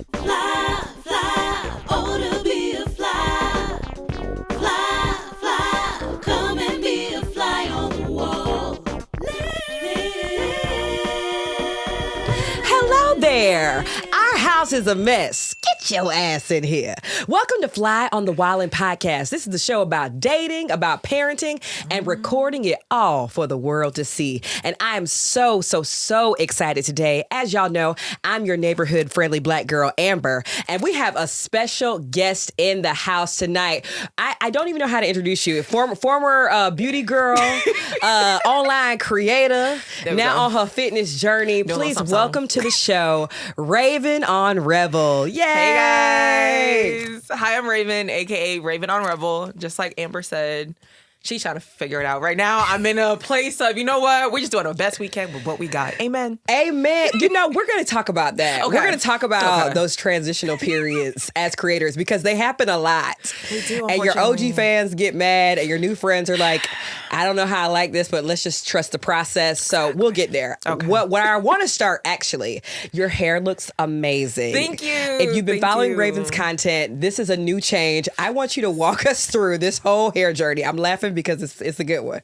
Fly, fly, oh to be a fly. Fly, fly, come and be a fly on the wall. Hello there. Our house is a mess. Get your ass in here. Welcome to Fly on the Wallin' podcast. This is the show about dating, about parenting, and recording it all for the world to see. And I am so excited today. As y'all know, I'm your neighborhood friendly black girl, Amber, and we have a special guest in the house tonight. I don't even know how to introduce you. Former beauty girl, online creator, now on her fitness journey. Please welcome to the show, RavenOnRebel. Yay! Hey guys! Hi, I'm Raven, aka RavenOnRebel. Just like Amber said, she's trying to figure it out right now. I'm in a place of, you know what? We're just doing our best we can with what we got. Amen. Amen. You know, we're going to talk about that. Okay. We're going to talk about those transitional periods as creators because they happen a lot. They do, and your OG unfortunately. fans get mad and your new friends are like, I don't know how I like this, but let's just trust the process. So we'll get there. Okay. What I want to start, actually, your hair looks amazing. Thank you. If you've been Thank following you. Raven's content, this is a new change. I want you to walk us through this whole hair journey. I'm laughing because it's a good one.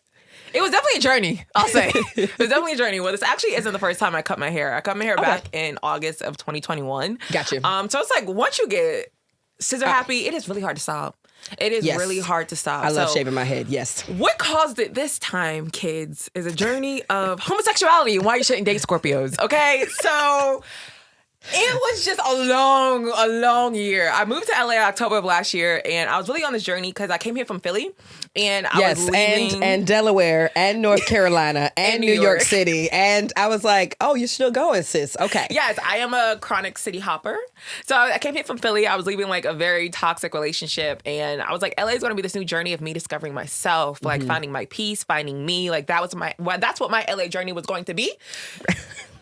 It was definitely a journey, I'll say. It was definitely a journey. Well, this actually isn't the first time I cut my hair. I cut my hair back in August of 2021. Gotcha. So it's like, once you get scissor happy, it is really hard to stop. It is really hard to stop. I love So shaving my head, yes. what caused it this time, kids, is a journey of homosexuality and why you shouldn't date Scorpios, okay? So it was just a long year. I moved to LA October of last year, and I was really on this journey because I came here from Philly, and I was leaving. and Delaware, and North Carolina, and New York City. And I was like, oh, you're still going, sis. Okay. Yes, I am a chronic city hopper. So I came here from Philly. I was leaving like a very toxic relationship, and I was like, LA is going to be this new journey of me discovering myself, like finding my peace, finding me. Like that's what my LA journey was going to be.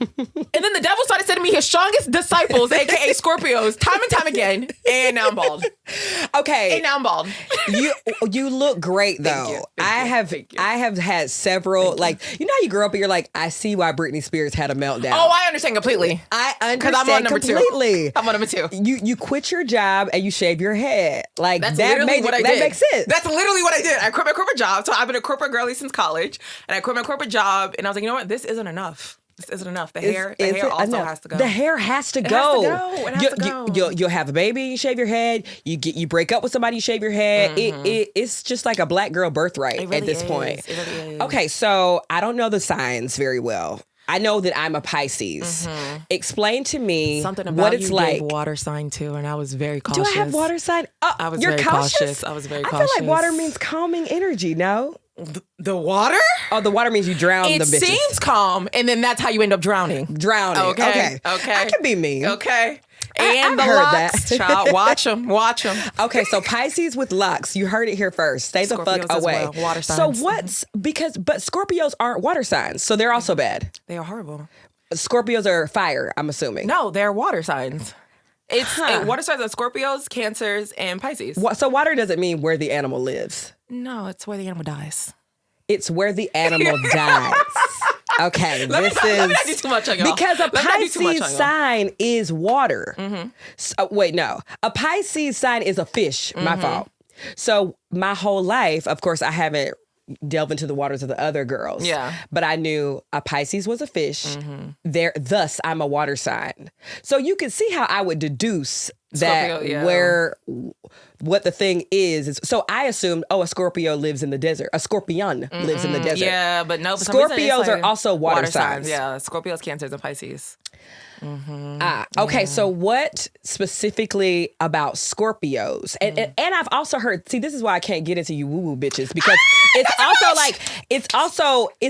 And then the devil started sending me his strongest disciples, aka Scorpios, time and time again. And now I'm bald. Okay. And now I'm bald. You look great though. I have had several, like, you know how you grow up and you're like, I see why Britney Spears had a meltdown. Oh, I understand completely. I understand Because I'm on number completely. 2. I'm on number 2. You quit your job and you shave your head. Like That's that literally what I did. That makes sense. That's literally what I did. I quit my corporate job. So I've been a corporate girly since college. And I quit my corporate job. And I was like, you know what? This isn't enough. This isn't enough. The hair also has to go. The hair has to go. It has to go. You'll have a baby, you shave your head. You break up with somebody, you shave your head. It's just like a black girl birthright It really at this is. point. It really is. Okay, so I don't know the signs very well. I know that I'm a Pisces. Explain to me Something about what it's you like. gave water sign too, and I was very cautious. Do I have water sign? Oh, I was you're very cautious. I was very I cautious. feel like water means calming energy, no? The water? Oh, the water means you drown It the bitches. seems calm, and then that's how you end up drowning. Drowning. Okay. I can be mean. Okay. I've And the heard locks, that. child. Watch them. Okay, so Pisces with locks. You heard it here first. Stay the Scorpios fuck as away. well. Water So signs. but Scorpios aren't water signs, so they're also bad. They are horrible. Scorpios are fire, I'm assuming. No, they're water signs. It's water signs are Scorpios, Cancers, and Pisces. So water doesn't mean where the animal lives. No, it's where the animal dies. It's where the animal dies. Okay, Let me not do too much on y'all. Because a Let me not do too much on Pisces y'all. sign is water. Wait, no. A Pisces sign is a fish. My fault. So my whole life, of course, I haven't delved into the waters of the other girls. Yeah. But I knew a Pisces was a fish. Thus, I'm a water sign. So you can see how I would deduce that Scorpio, yeah. what the thing is. So I assumed, a Scorpio lives in the desert. A Scorpion lives in the desert. Yeah, but no. For some reason, it's Scorpios like are also water signs. Yeah, Scorpios, Cancers, and Pisces. Okay, so what specifically about Scorpios? And I've also heard, see, this is why I can't get into you woo-woo bitches, because it's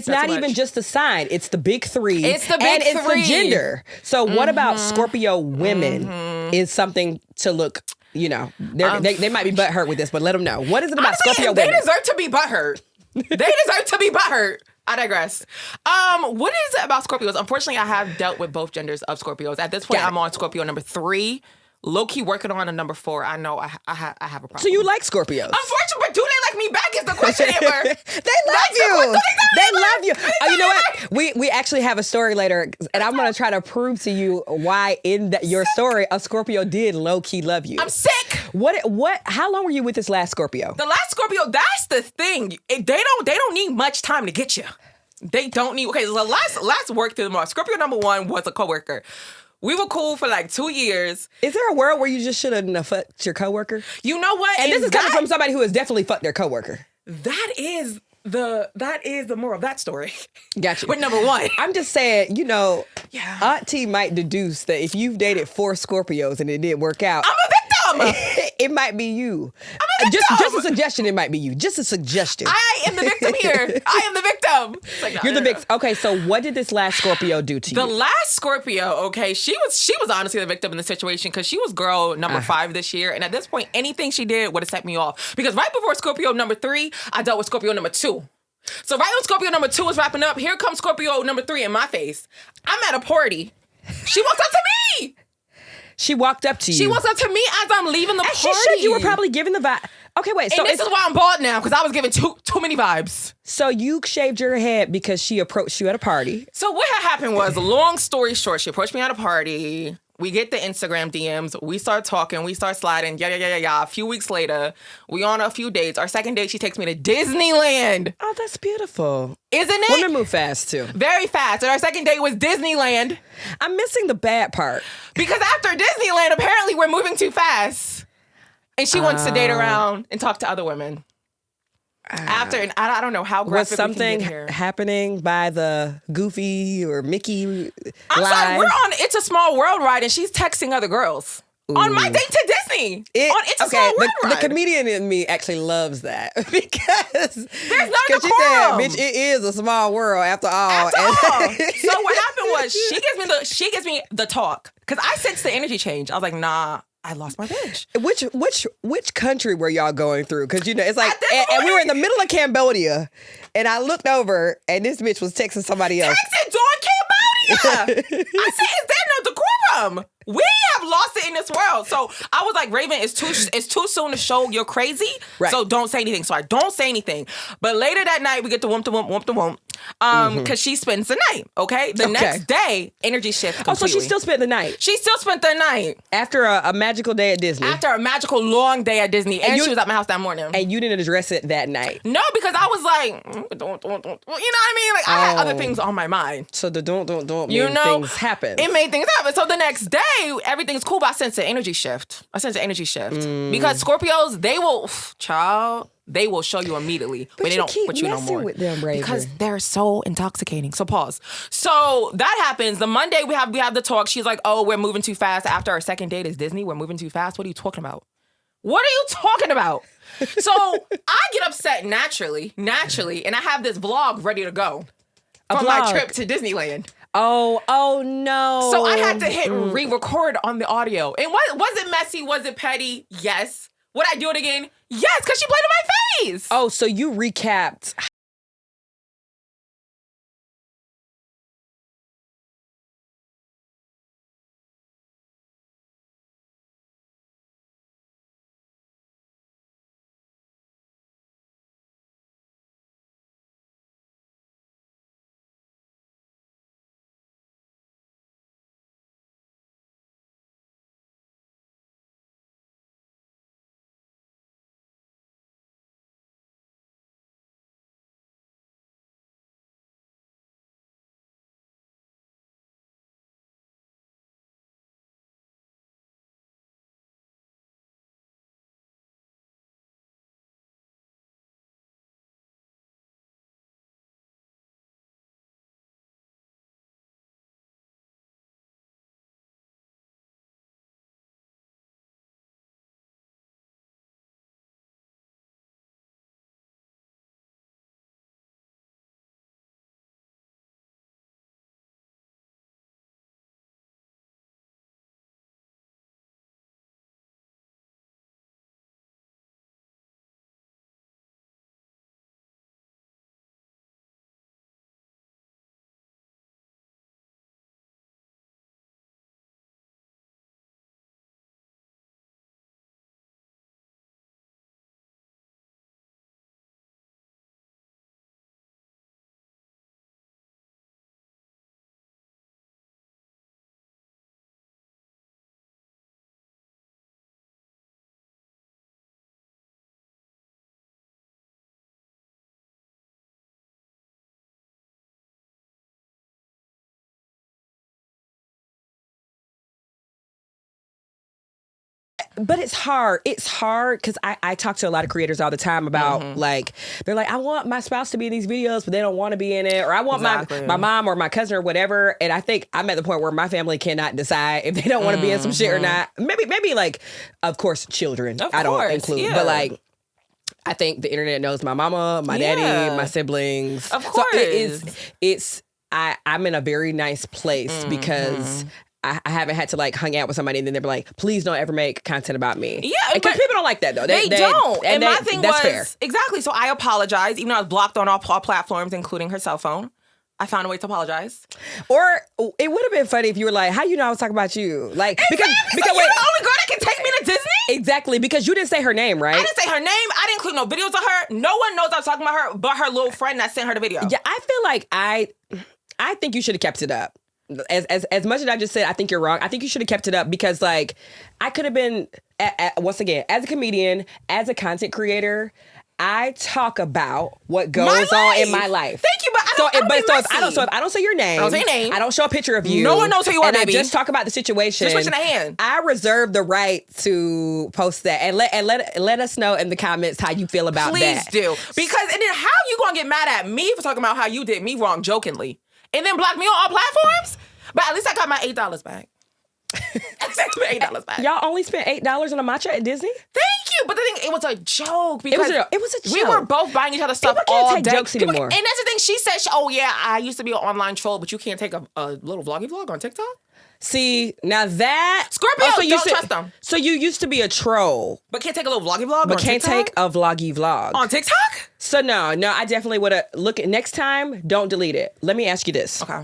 not even just the sign, it's the big 3. It's the big and it's 3. the gender. So what about Scorpio women is something to look, they might be butthurt with this, but let them know. What is it about Honestly, Scorpio they women? deserve to be butthurt. They deserve to be butthurt. I digress. What is it about Scorpios? Unfortunately, I have dealt with both genders of Scorpios. At this point, I'm on Scorpio number 3. Low-key working on a number 4. I know I have a problem. So you like Scorpios? Unfortunately, but do they like like me back is the question, Amber. They love you. They love you. Oh, you know what? We actually have a story later, and I'm going to try to prove to you why in your story a Scorpio did low key love you. I'm sick. What? How long were you with this last Scorpio? The last Scorpio, that's the thing. They don't need much time to get you. They don't need. Okay, the last work through the mark. Scorpio number 1 was a coworker. We were cool for like 2 years. Is there a world where you just shouldn't have fucked your coworker? You know what? And this is coming from somebody who has definitely fucked their coworker. That is the moral of that story. Gotcha. With number 1. I'm just saying, Aunt T might deduce that if you've dated 4 Scorpios and it didn't work out, I'm a victim. It might be you. I'm a victim. Just a suggestion. It might be you. Just a suggestion. I am the victim here. I am the victim. It's like, no, You're the no, victim. Okay, so what did this last Scorpio do to you? The last Scorpio, okay, she was honestly the victim in the situation because she was girl number 5 this year, and at this point, anything she did would have set me off. Because right before Scorpio number 3, I dealt with Scorpio number 2. So right when Scorpio number 2 is wrapping up, here comes Scorpio number 3 in my face. I'm at a party. She walks up to me. She walked up to you. She walks up to me as I'm leaving the As party. she should. You were probably giving the vibe. Okay, wait. So and this is why I'm bald now, because I was giving too many vibes. So you shaved your head because she approached you at a party. So what had happened was, long story short, she approached me at a party. We get the Instagram DMs. We start talking. We start sliding. Yeah. A few weeks later, we on a few dates. Our second date, she takes me to Disneyland. Oh, that's beautiful. Isn't it? Women move fast, too. Very fast. And our second date was Disneyland. I'm missing the bad part. Because after Disneyland, apparently we're moving too fast. And she wants to date around and talk to other women. After, and I don't know how graphic was something we can get here. happening by the Goofy or Mickey line? I'm sorry, we're on It's a Small World ride and she's texting other girls. On my date to Disney. On It's a Small World ride. The comedian in me actually loves that because there's no she said, decorum. bitch, it is a small world after all. After all. So what happened was she gives me the talk. Because I sensed the energy change. I was like, nah, I lost my bitch. Which country were y'all going through? Because it's like, and we were in the middle of Cambodia, and I looked over, and this bitch was texting somebody else. Texting doing Cambodia. I said, is there no decorum? We have lost it in this world. So I was like, Raven, it's too soon to show you're crazy. Right. So don't say anything. So I don't say anything. But later that night, we get the whoomp. Because she spends the night. Okay. The next day, energy shift completely. Oh, so she still spent the night. She still spent the night after a magical day at Disney. After a magical long day at Disney, and she was at my house that morning. And you didn't address it that night. No, because I was like, don't. You know what I mean? Like I had other things on my mind. So the don't made things happen. It made things happen. So the next day, everything's cool, but I sense an energy shift. Because Scorpios, they will, they will show you immediately when they don't put you no more. With them, because they're so intoxicating. So pause. So that happens. The Monday we have the talk. She's like, oh, we're moving too fast. After our second date is Disney. We're moving too fast. What are you talking about? So I get upset naturally, and I have this vlog ready to go from my trip to Disneyland. Oh no. So I had to hit re-record on the audio. And was it messy? Was it petty? Yes. Would I do it again? Yes, because she played in my face. Oh, so you recapped But it's hard. It's hard because I talk to a lot of creators all the time about like, they're like, I want my spouse to be in these videos, but they don't want to be in it. Or I want my mom or my cousin or whatever. And I think I'm at the point where my family cannot decide if they don't want to be in some shit or not. Maybe like, of course, children. I don't include. But like, I think the internet knows my mama, my daddy, my siblings. Of course. So I'm in a very nice place because I haven't had to like hang out with somebody and then they're like, please don't ever make content about me. Yeah. Because people don't like that though. They don't. And my thing that's was, fair. Exactly. So I apologize. Even though I was blocked on all platforms, including her cell phone. I found a way to apologize. Or it would have been funny if you were like, how you know I was talking about you? Like, because you're the only girl that can take me to Disney? Exactly, because you didn't say her name, right? I didn't say her name. I didn't include no videos of her. No one knows I was talking about her but her little friend that sent her the video. Yeah, I feel like I think you should have kept it up. As much as I just said, I think you're wrong. I think you should have kept it up because, like, I could have been, once again, as a comedian, as a content creator, I talk about what goes on in my life. Thank you, but if I don't say your name, I don't show a picture of you. No one knows who you are, and baby. I just talk about the situation. Just pushing a hand. I reserve the right to post that and let us know in the comments how you feel about that. Please do, because and then how you gonna get mad at me for talking about how you did me wrong jokingly, and then block me on all platforms? But at least I got my $8 back. $8 back. Y'all only spent $8 on a matcha at Disney? Thank you, but the thing, it was a joke because it was a joke. We were both buying each other stuff People can't all take day. jokes anymore. And that's the thing. She said, "Oh yeah, I used to be an online troll, but you can't take a little vloggy vlog on TikTok." See, now that Scorpios don't trust them. So you used to be a troll, but can't take a little vloggy vlog. But on can't TikTok? take a vloggy vlog on TikTok. So no, I definitely would have. Look, next time, don't delete it. Let me ask you this. Okay.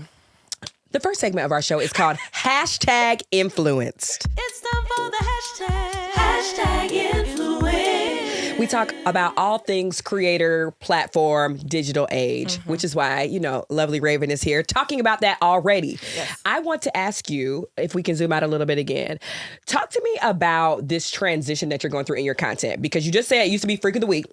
The first segment of our show is called Hashtag Influenced. It's time for the hashtag influence. We talk about all things creator, platform, digital age, which is why, lovely Raven is here talking about that already. Yes. I want to ask you, if we can zoom out a little bit again, talk to me about this transition that you're going through in your content, because you just said it used to be Freak of the Week.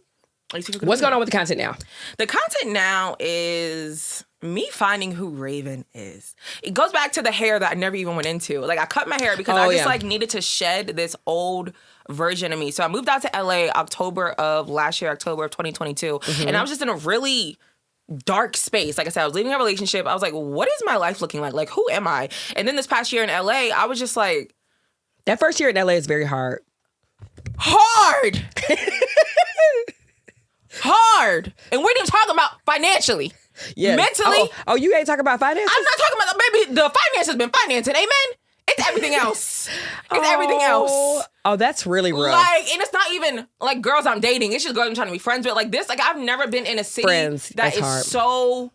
What's going on with the content now? The content now is me finding who Raven is. It goes back to the hair that I never even went into. Like, I cut my hair because I just needed to shed this old version of me. So I moved out to LA October of 2022. And I was just in a really dark space. Like I said, I was leaving a relationship. I was like, what is my life looking like? Like, who am I? And then this past year in LA, I was just like... That first year in LA is very hard. Hard! Hard! And we're even talking about financially. Yes. Mentally. Oh, you ain't talking about finances? I'm not talking about, baby, the finance has been financing, amen? It's everything else. Everything else. Oh, that's really rough. Like, and it's not even like girls I'm dating. It's just girls I'm trying to be friends with. Like this, like I've never been in a city that is hard. so...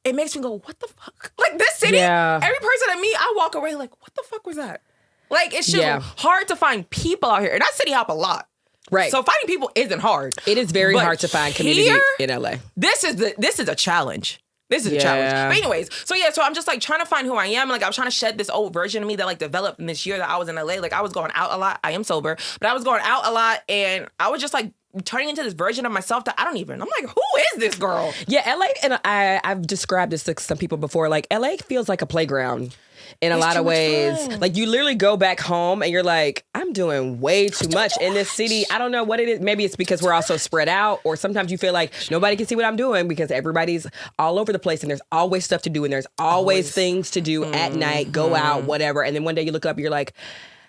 It makes me go, what the fuck? Like this city, every person I meet, I walk away like, what the fuck was that? Like, it's just hard to find people out here. And I city hop a lot. Right. So finding people isn't hard. It is very hard to find community in LA. This is a challenge. This is a challenge. But anyways, so I'm just like trying to find who I am. Like I was trying to shed this old version of me that like developed in this year that I was in LA. Like I was going out a lot. I am sober, but I was going out a lot and I was just like turning into this version of myself that I'm like, who is this girl? Yeah, LA, and I've described this to some people before. Like LA feels like a playground. In a lot of ways. Like you literally go back home and you're like, I'm doing way too much in this city. I don't know what it is. Maybe it's because we're all so spread out, or sometimes you feel like nobody can see what I'm doing because everybody's all over the place and there's always stuff to do and there's always things to do at night, go out, whatever. And then one day you look up and you're like,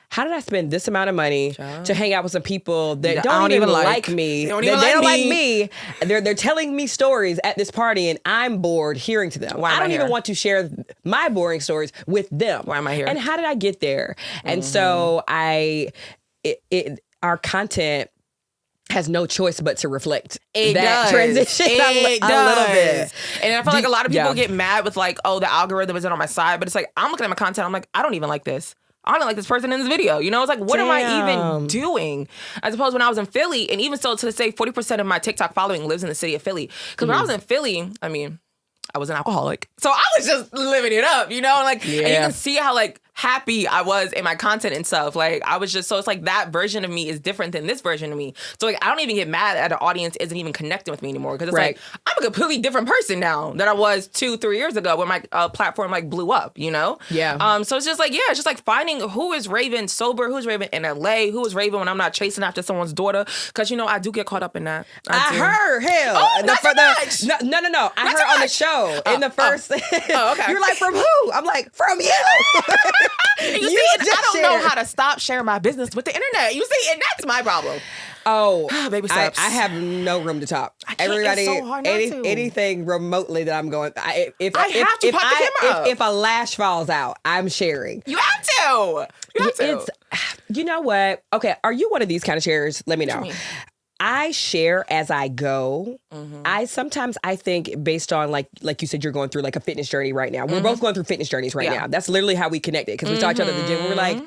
how did I spend this amount of money to hang out with some people that don't even like me? They don't like me. They're telling me stories at this party and I'm bored hearing to them. I don't even want to share my boring stories with them. Why am I here? And how did I get there? And so our content has no choice but to reflect that transition a little bit. And I feel like a lot of people get mad with like, oh, the algorithm isn't on my side. But it's like, I'm looking at my content. I'm like, I don't even like this. I don't like this person in this video. It's like, what am I even doing? I suppose when I was in Philly, and even still to this day, 40% of my TikTok following lives in the city of Philly. Because when I was in Philly, I was an alcoholic. So I was just living it up, And you can see how happy I was in my content and stuff. Like, I was just, so it's like that version of me is different than this version of me. So like, I don't even get mad at an audience isn't even connecting with me anymore, because it's like, I'm a completely different person now than I was 2-3 years ago when my platform like blew up, you know? Yeah. So it's just like, it's just like finding who is Raven sober, who's Raven in LA, who is Raven when I'm not chasing after someone's daughter, because you know I do get caught up in that. I do. heard, hell. Oh, not too much. No. I heard on the show in the first. Okay. You're like, from who? I'm like, from you. You see, and I don't know how to stop sharing my business with the internet. You see, and that's my problem. Oh, baby I steps. have no room to talk. I can't, Everybody, it's so hard not to. anything remotely that I'm going. If I have to pop the camera up. If a lash falls out, I'm sharing. You have to. You have to. It's, you know what? Okay, are you one of these kind of sharers? Let me know. What do you mean? I share as I go. I think based on like you said, you're going through like a fitness journey right now. We're both going through fitness journeys right now. That's literally how we connected, because we saw each other at the gym. We were like,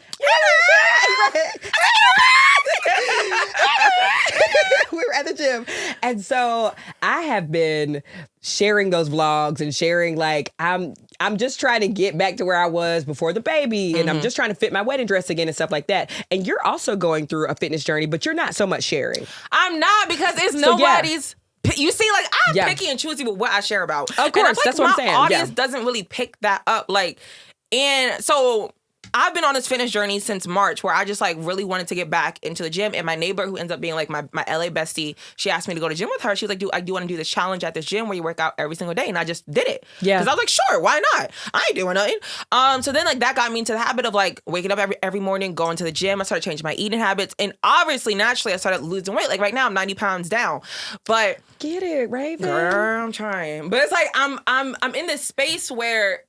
we were at the gym. And so I have been sharing those vlogs and sharing like I'm just trying to get back to where I was before the baby, and I'm just trying to fit my wedding dress again and stuff like that. And you're also going through a fitness journey, but you're not so much sharing. I'm not, because it's nobody's. You see, like, I'm picky and choosy with what I share about. Of course, that's what I'm saying. My audience doesn't really pick that up. Like, and so I've been on this fitness journey since March, where I just like really wanted to get back into the gym. And my neighbor, who ends up being like my LA bestie, she asked me to go to the gym with her. She was like, I do want to do this challenge at this gym where you work out every single day. And I just did it. Yeah. Because I was like, sure, why not? I ain't doing nothing. So then like that got me into the habit of like waking up every morning, going to the gym. I started changing my eating habits. And obviously, naturally, I started losing weight. Like right now, I'm 90 pounds down. But get it, Raven. Girl, I'm trying. But it's like I'm in this space where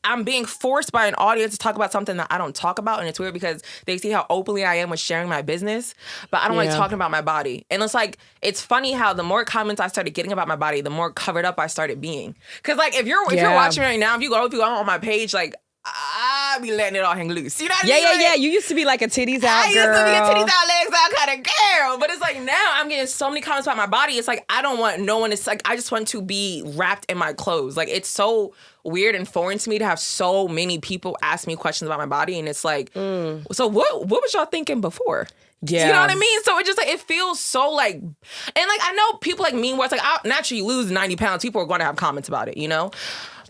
I'm being forced by an audience to talk about something that I don't talk about. And it's weird because they see how openly I am with sharing my business, but I don't like talking about my body. And it's like, it's funny how the more comments I started getting about my body, the more covered up I started being. Cause like, if you're watching me right now, if you go on my page, like, I be letting it all hang loose. You know what I mean? Yeah. You used to be like a titties out girl. I used to be a titties out, legs out kind of girl. But it's like now I'm getting so many comments about my body. It's like I don't want no one. It's like I just want to be wrapped in my clothes. Like it's so weird and foreign to me to have so many people ask me questions about my body. And it's like, so what was y'all thinking before? Yeah. You know what I mean? So it just like, it feels so like, and like I know people like mean where it's like, naturally you lose 90 pounds. People are going to have comments about it, you know?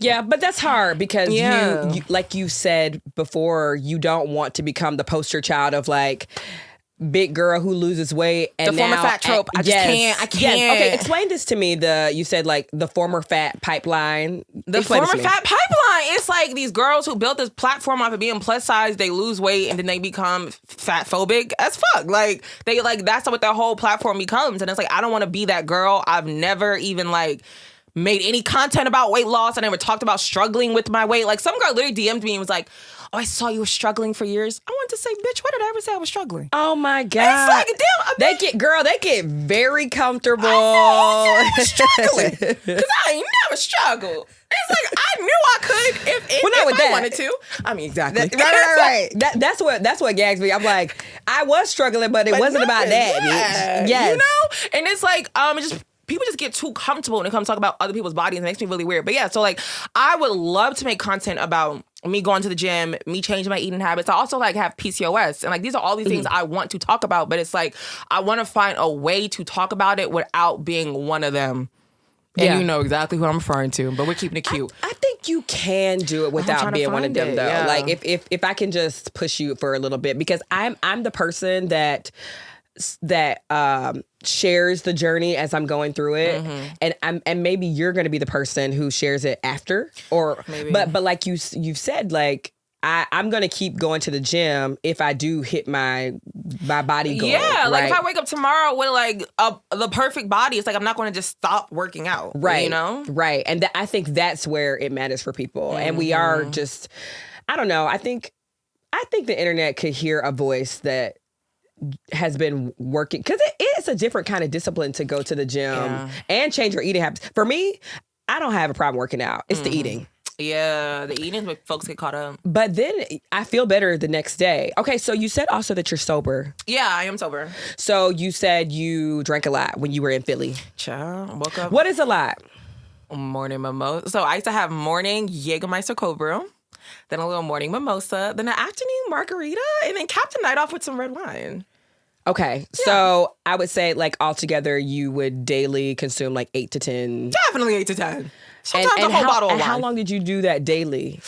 Yeah, but that's hard because you, like you said before, you don't want to become the poster child of like big girl who loses weight and the former fat trope. I can't. Yes. Okay, explain this to me. You said like the former fat pipeline. The former fat pipeline. It's like these girls who built this platform off of being plus size, they lose weight and then they become fat phobic as fuck. Like they like that's what their whole platform becomes. And it's like I don't want to be that girl. I've never even like made any content about weight loss. I never talked about struggling with my weight. Like some girl literally DM'd me and was like, oh, I saw you were struggling for years. I wanted to say, bitch, what did I ever say I was struggling? Oh my God. It's like, damn. They get very comfortable. I was struggling. Because I ain't never struggled. It's like, I knew I could if I wanted to. I mean, exactly. Right. That's what gags me. I'm like, I was struggling, but it wasn't about that, bitch. Yes. You know? And it's like, people just get too comfortable when it comes to talk about other people's bodies. It makes me really weird. But yeah, so like, I would love to make content about me going to the gym, me changing my eating habits. I also like have PCOS. And like, these are all these things I want to talk about. But it's like, I want to find a way to talk about it without being one of them. And you know exactly who I'm referring to, but we're keeping it cute. I think you can do it without being one of them, though. Yeah. Like, if I can just push you for a little bit, because I'm the person that shares the journey as I'm going through it, and maybe you're going to be the person who shares it after, or maybe. But like you've said, like I'm going to keep going to the gym if I do hit my body goal. Yeah, like if I wake up tomorrow with like the perfect body, it's like I'm not going to just stop working out. Right. You know? Right. And I think that's where it matters for people. And we are just, I don't know. I think the internet could hear a voice that has been working, because it is a different kind of discipline to go to the gym and change your eating habits. For me, I don't have a problem working out. It's the eating. Yeah, the eating is where folks get caught up. But then I feel better the next day. Okay, so you said also that you're sober. Yeah, I am sober. So you said you drank a lot when you were in Philly. Child, woke up. What is a lot? Morning mimosa. So I used to have morning Jägermeister cold brew. then a little morning mimosa, then an afternoon margarita, and then cap the night off with some red wine. Okay, so I would say like altogether you would daily consume like 8 to 10. Definitely 8 to 10. Sometimes a whole bottle of wine. How long did you do that daily?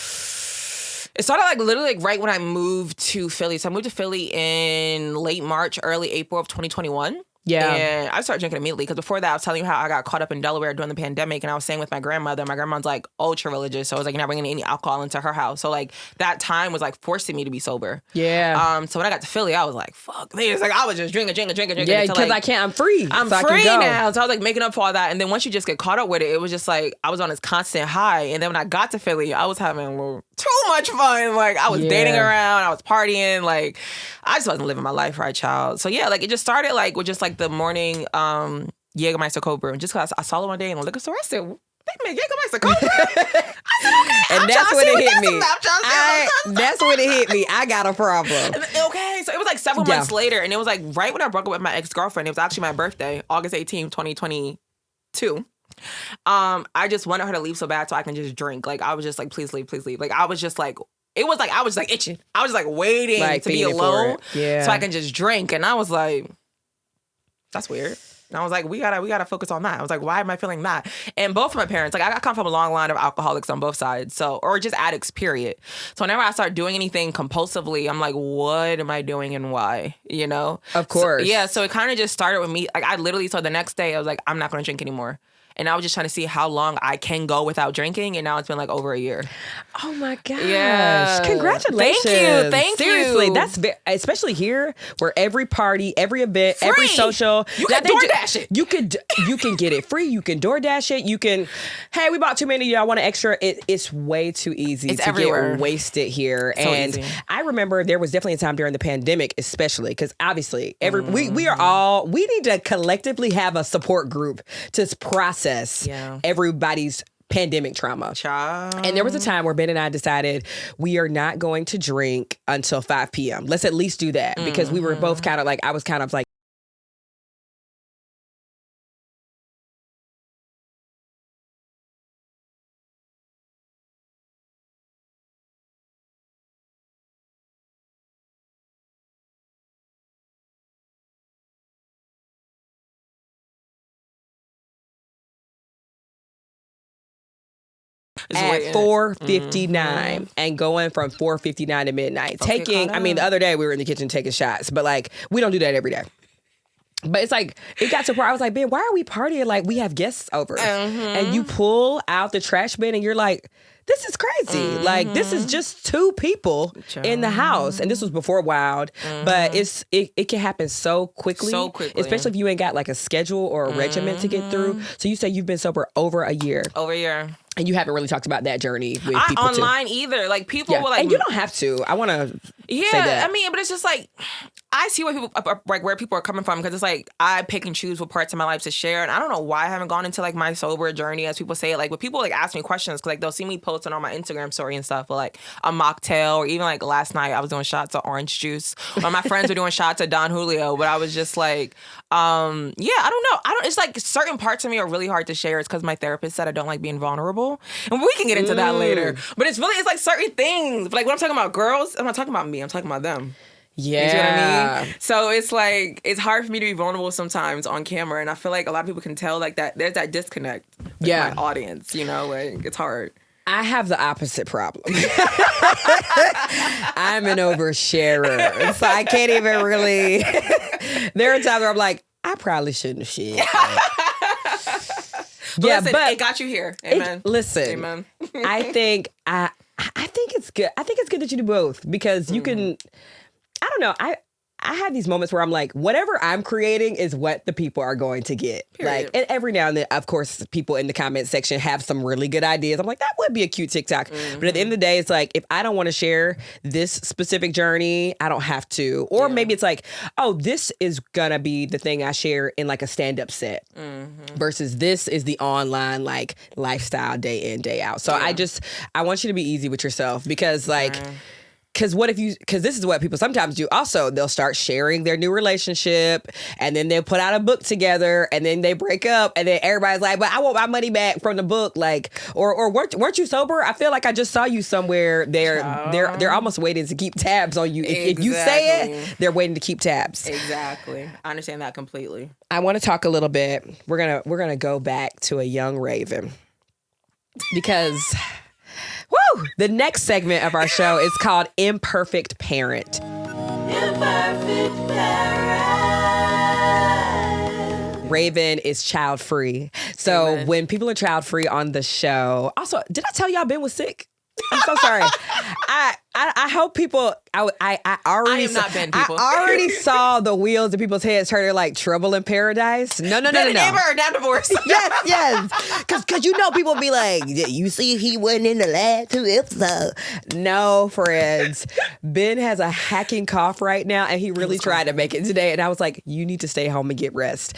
It started like literally like right when I moved to Philly. So I moved to Philly in late March, early April of 2021. Yeah. And I started drinking immediately because before that I was telling you how I got caught up in Delaware during the pandemic, and I was staying with my grandmother. My grandma's like ultra religious, so I was like not bringing any alcohol into her house. So like that time was like forcing me to be sober. Yeah. So when I got to Philly, I was like, fuck this. Like I was just drinking. Yeah, because like, I can't. I'm free. I'm so free I can go. now. So I was like making up for all that. And then once you just get caught up with it, it was just like I was on this constant high. And then when I got to Philly, I was having too much fun. Like I was dating around, I was partying. Like I just wasn't living my life right, child. So yeah, like it just started like with just like the morning Jägermeister cold brew. And just because I saw it one day in the liquor store, I said, they make Jägermeister cold brew? I said, okay. And that's when it hit me. That's when it hit me. I got a problem. Okay, so it was like several months later, and it was like right when I broke up with my ex-girlfriend. It was actually my birthday, August 18th, 2022. I just wanted her to leave so bad so I can just drink. Like I was just like, please leave. Like I was just like, it was like I was like itching. I was just like waiting to be alone so I can just drink. And I was like, that's weird. And I was like, we gotta focus on that. I was like, why am I feeling that? And both of my parents, like I come from a long line of alcoholics on both sides, so or just addicts, period. So whenever I start doing anything compulsively, I'm like, what am I doing and why? You know? Of course. So it kind of just started with me. Like I literally so the next day I was like, I'm not gonna drink anymore. And I was just trying to see how long I can go without drinking. And now it's been like over a year. Oh my gosh. Yeah. Congratulations. Thank you. Seriously, that's especially here where every party, every event, every social. You can DoorDash it. You can get it free. You can DoorDash it. You can, hey, we bought too many. Y'all want an extra? It's way too easy to everywhere. get wasted here. So and easy. I remember there was definitely a time during the pandemic, especially because obviously we are all, we need to collectively have a support group to process everybody's pandemic trauma. Child. And there was a time where Ben and I decided we are not going to drink until 5 p.m. Let's at least do that because we were both kind of like, I was kind of like, at 4:59 and going from 4:59 to midnight. Taking, I mean, the other day we were in the kitchen taking shots, but like we don't do that every day. But it's like, it got to where I was like, Ben, why are we partying like we have guests over? And you pull out the trash bin and you're like, this is crazy. Like, this is just two people in the house. And this was before Wild. But it can happen so quickly. Especially if you ain't got like a schedule or a regiment to get through. So you say you've been sober over a year. Over a year. And you haven't really talked about that journey with people online too. Either. Like people were like, and you don't have to. I want to say that. I mean, but it's just like I see where people are coming from because it's like I pick and choose what parts of my life to share, and I don't know why I haven't gone into like my sober journey as people say it. Like when people like ask me questions because like they'll see me posting on my Instagram story and stuff, or like a mocktail, or even like last night I was doing shots of orange juice, or my friends were doing shots of Don Julio, but I was just like, I don't know. It's like certain parts of me are really hard to share. It's because my therapist said I don't like being vulnerable. And we can get into that later. But it's like certain things. But like when I'm talking about girls, I'm not talking about me. I'm talking about them. Yeah. You see what I mean? So it's like, it's hard for me to be vulnerable sometimes on camera. And I feel like a lot of people can tell like that there's that disconnect with my audience, you know? Like it's hard. I have the opposite problem. I'm an oversharer. So I can't even really. There are times where I'm like, I probably shouldn't have shared. Listen, it got you here. Amen. Amen. I think it's good. I think it's good that you do both because you can. I don't know. I have these moments where I'm like, whatever I'm creating is what the people are going to get. Period. Like, and every now and then, of course, people in the comment section have some really good ideas. I'm like, that would be a cute TikTok. But at the end of the day, it's like, if I don't want to share this specific journey, I don't have to. Or maybe it's like, oh, this is gonna be the thing I share in like a stand-up set versus this is the online like lifestyle day in, day out. So I want you to be easy with yourself because like, Because this is what people sometimes do. Also, they'll start sharing their new relationship, and then they'll put out a book together, and then they break up, and then everybody's like, "But I want my money back from the book." Like, or weren't you sober? I feel like I just saw you somewhere. They're almost waiting to keep tabs on you. If you say it, they're waiting to keep tabs. Exactly. I understand that completely. I want to talk a little bit. We're gonna go back to a young Raven because. Woo! The next segment of our show is called Imperfect Parent. Imperfect parent. Raven is child free. So Amen. when people are child free on the show, also, did I tell y'all Ben was sick? I'm so sorry. I hope people. I already. I am not Ben, people. I already saw the wheels of people's heads turning like Trouble in Paradise. No. Neighbor or now divorced. Yes. Because people be like, you see, he wasn't in the last 2 episodes. No, friends. Ben has a hacking cough right now, and he really tried to make it today. And I was like, you need to stay home and get rest.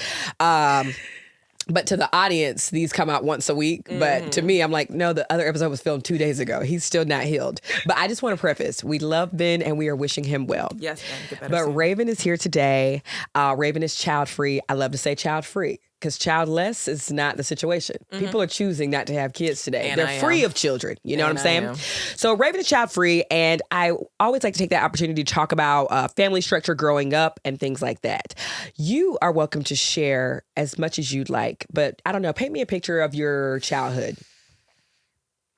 But to the audience, these come out once a week. But to me, I'm like, no, the other episode was filmed 2 days ago. He's still not healed. But I just want to preface, we love Ben and we are wishing him well. Yes, Ben, get better But soon. Raven is here today. Raven is child free. I love to say child free because childless is not the situation. People are choosing not to have kids today. And They're I free am. of children. You know And what I'm I saying? am. So Raven is child free, and I always like to take that opportunity to talk about family structure growing up and things like that. You are welcome to share as much as you'd like, but I don't know, paint me a picture of your childhood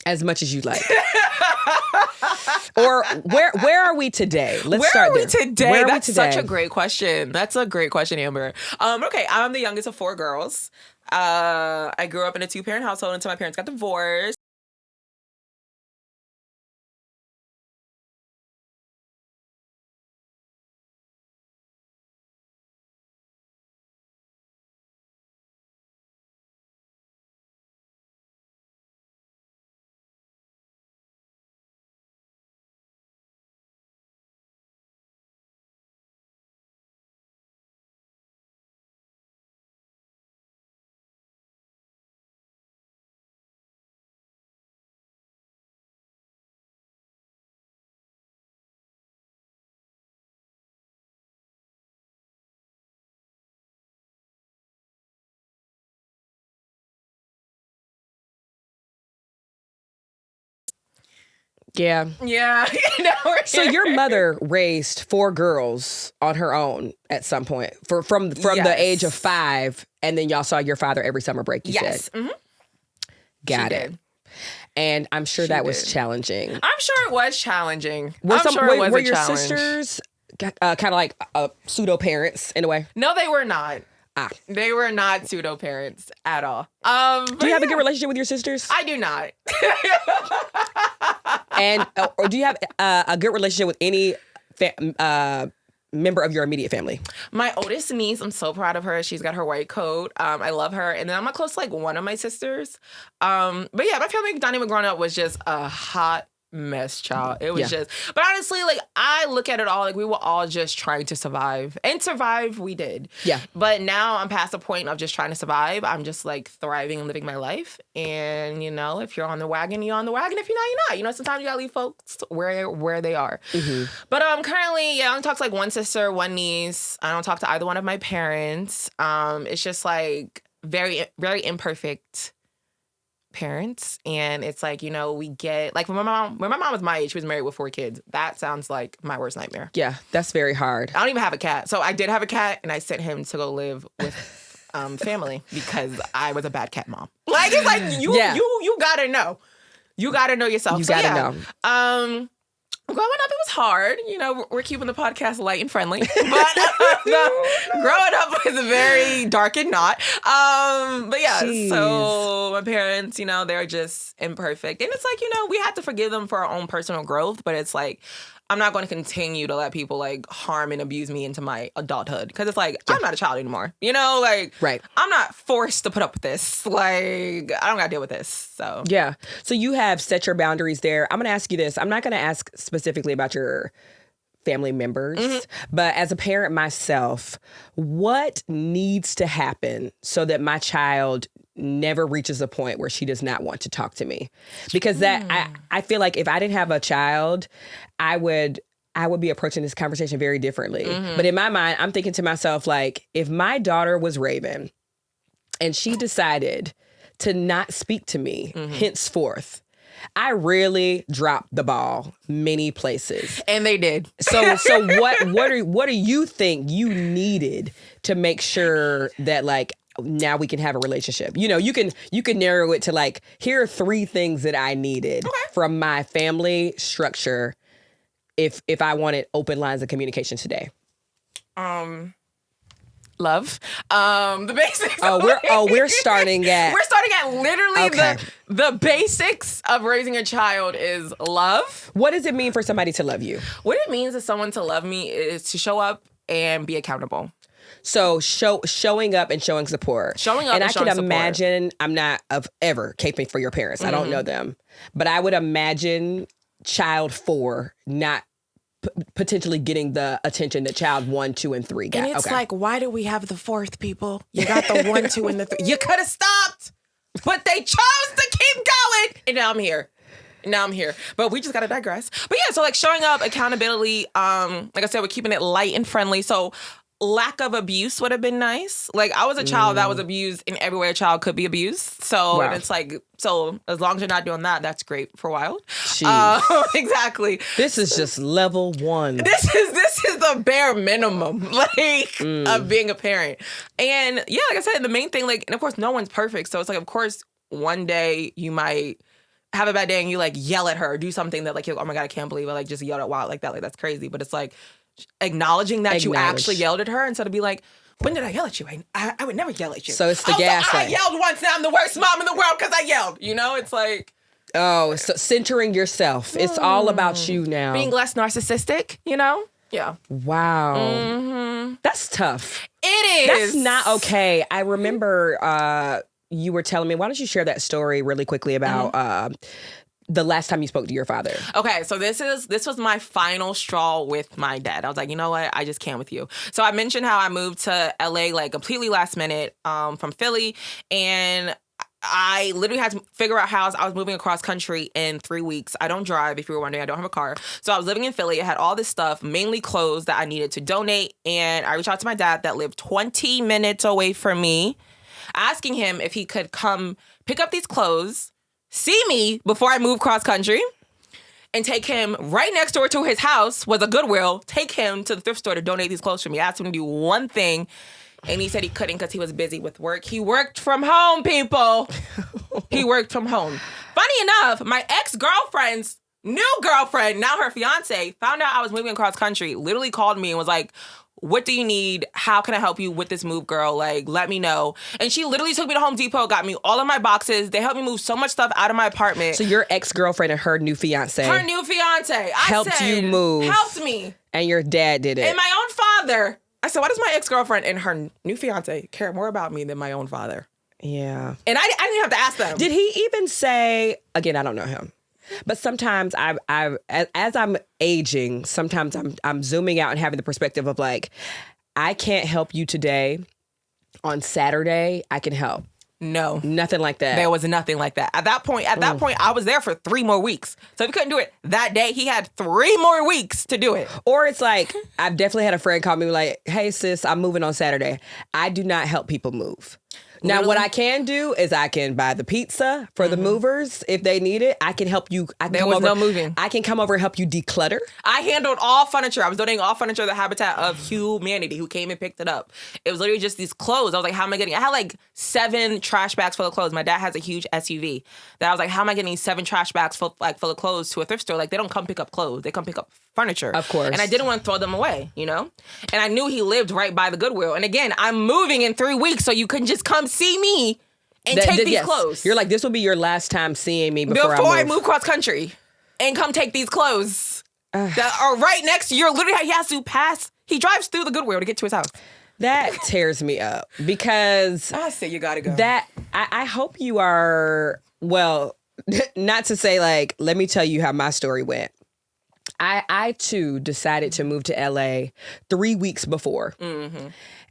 as much as you'd like. Or where are we today? Let's Where start are we there. today? Where are we That's today? such a great question. That's a great question, Amber. Okay, I'm the youngest of 4 girls. I grew up in a 2-parent household until my parents got divorced. Yeah. Yeah, So your mother raised 4 girls on her own at some point from the Yes. age of 5, and then y'all saw your father every summer break. You yes, said, got she it. did. And I'm sure She that was did. challenging. I'm sure it was challenging. Were I'm sure it was were a your challenge. sisters kind of like pseudo parents in a way? No, they were not. Ah. They were not pseudo parents at all. Do you have a good relationship with your sisters? I do not. And or do you have a good relationship with any member of your immediate family? My oldest niece, I'm so proud of her. She's got her white coat. I love her. And then I'm not close to like one of my sisters. But yeah, my family dynamic growing up was just a hot mess, child. It was just, but honestly, like I look at it all like we were all just trying to survive, and survive we did. Yeah. But now I'm past the point of just trying to survive. I'm just like thriving and living my life. And you know, if you're on the wagon, you're on the wagon. If you're not, you're not. You know, sometimes you gotta leave folks where they are. But currently, I only talk to like one sister, one niece. I don't talk to either one of my parents. It's just like very, very imperfect parents, and it's like, you know, we get like when my mom was my age, she was married with 4 kids. That sounds like my worst nightmare. Yeah, that's very hard. I don't even have a cat. So I did have a cat, and I sent him to go live with family because I was a bad cat mom. Like it's like you gotta know. You gotta know yourself. You So, gotta yeah. know. Growing up, it was hard. You know, we're keeping the podcast light and friendly. But growing up was very dark and not. But yeah, Jeez. so my parents, you know, they're just imperfect. And it's like, you know, we have to forgive them for our own personal growth. But it's like, I'm not going to continue to let people like harm and abuse me into my adulthood. Because it's like, I'm not a child anymore. You know, like, Right. I'm not forced to put up with this. Like, I don't got to deal with this. So, Yeah. So you have set your boundaries there. I'm going to ask you this. I'm not going to ask specifically about your family members, but as a parent myself, what needs to happen so that my child never reaches a point where she does not want to talk to me. Because I feel like if I didn't have a child, I would be approaching this conversation very differently. But in my mind, I'm thinking to myself, like, if my daughter was Raven and she decided to not speak to me henceforth, I really dropped the ball many places. And they did. So what do you think you needed to make sure that, like, now we can have a relationship? You know, you can narrow it to, like, here are 3 things that I needed from my family structure if I wanted open lines of communication today. Love. The basics. We're starting at literally the basics of raising a child is love. What does it mean for somebody to love you? What it means is someone to love me is to show up and be accountable. So showing up and showing support. Showing up and showing support. I can imagine, I'm not ever caping for your parents. I don't know them. But I would imagine child 4 not potentially getting the attention that child 1, 2, and 3 got. And it's like, why do we have the 4th, people? You got the 1, 2, and the 3. You could have stopped, but they chose to keep going. And now I'm here. But we just got to digress. But yeah, so like showing up, accountability, like I said, we're keeping it light and friendly. So lack of abuse would have been nice. Like, I was a child that was abused in every way a child could be abused. So and it's like, so as long as you're not doing that, that's great for a while. Exactly. This is just level 1. This is the bare minimum, like, of being a parent. And yeah, like I said, the main thing, like, and of course, no one's perfect. So it's like, of course, one day you might have a bad day and you, like, yell at her or do something that, like, you're like, oh my God, I can't believe I, like, just yelled at Wild like that. Like, that's crazy. But it's like, acknowledging that you actually yelled at her instead of be like, when did I yell at you? I would never yell at you. So it's the gaslight. I yelled once, now I'm the worst mom in the world because I yelled. You know, it's like... Oh, so centering yourself. It's all about you now. Being less narcissistic, you know? Yeah. Wow. That's tough. It is. That's not okay. I remember you were telling me, why don't you share that story really quickly about... the last time you spoke to your father. Okay, so this was my final straw with my dad. I was like, you know what? I just can't with you. So I mentioned how I moved to LA like completely last minute from Philly, and I literally had to figure out how I was moving across country in 3 weeks. I don't drive, if you were wondering. I don't have a car. So I was living in Philly. I had all this stuff, mainly clothes that I needed to donate, and I reached out to my dad that lived 20 minutes away from me, asking him if he could come pick up these clothes, see me before I move cross country, and take him right next door to his house was a Goodwill, take him to the thrift store to donate these clothes for me. I asked him to do one thing, and he said he couldn't because he was busy with work. He worked from home, people. He worked from home. Funny enough, my ex-girlfriend's new girlfriend, now her fiance, found out I was moving across country, literally called me and was like, what do you need? How can I help you with this move, girl? Like, let me know. And she literally took me to Home Depot, got me all of my boxes. They helped me move so much stuff out of my apartment. So your ex-girlfriend and her new fiance. Helped you move. Helped me. And your dad did it. And my own father. I said, why does my ex-girlfriend and her new fiance care more about me than my own father? Yeah. And I didn't have to ask them. Did he even say, again, I don't know him, but sometimes as I'm aging, sometimes I'm zooming out and having the perspective of like, I can't help you today. On Saturday, I can help. No. Nothing like that. There was nothing like that. At that point, I was there for 3 more weeks. So if he couldn't do it that day, he had 3 more weeks to do it. Or it's like, I've definitely had a friend call me like, hey sis, I'm moving on Saturday. I do not help people move. Now, what I can do is I can buy the pizza for the movers if they need it. I can help you. There was no moving. I can come over and help you declutter. I handled all furniture. I was donating all furniture to the Habitat of Humanity, who came and picked it up. It was literally just these clothes. I was like, how am I getting? I had like 7 trash bags full of clothes. My dad has a huge SUV. That I was like, how am I getting 7 trash bags full of clothes to a thrift store? Like, they don't come pick up clothes. They come pick up furniture. Of course. And I didn't want to throw them away, you know? And I knew he lived right by the Goodwill. And again, I'm moving in 3 weeks, so you couldn't just come see me and take these clothes. You're like, this will be your last time seeing me before I move cross country. And come take these clothes that are right next to you. Literally, he has to pass. He drives through the Goodwill to get to his house. That tears me up because I say you gotta go. That I hope you are, well, not to say like, let me tell you how my story went. I too decided to move to LA 3 weeks before. Mm-hmm.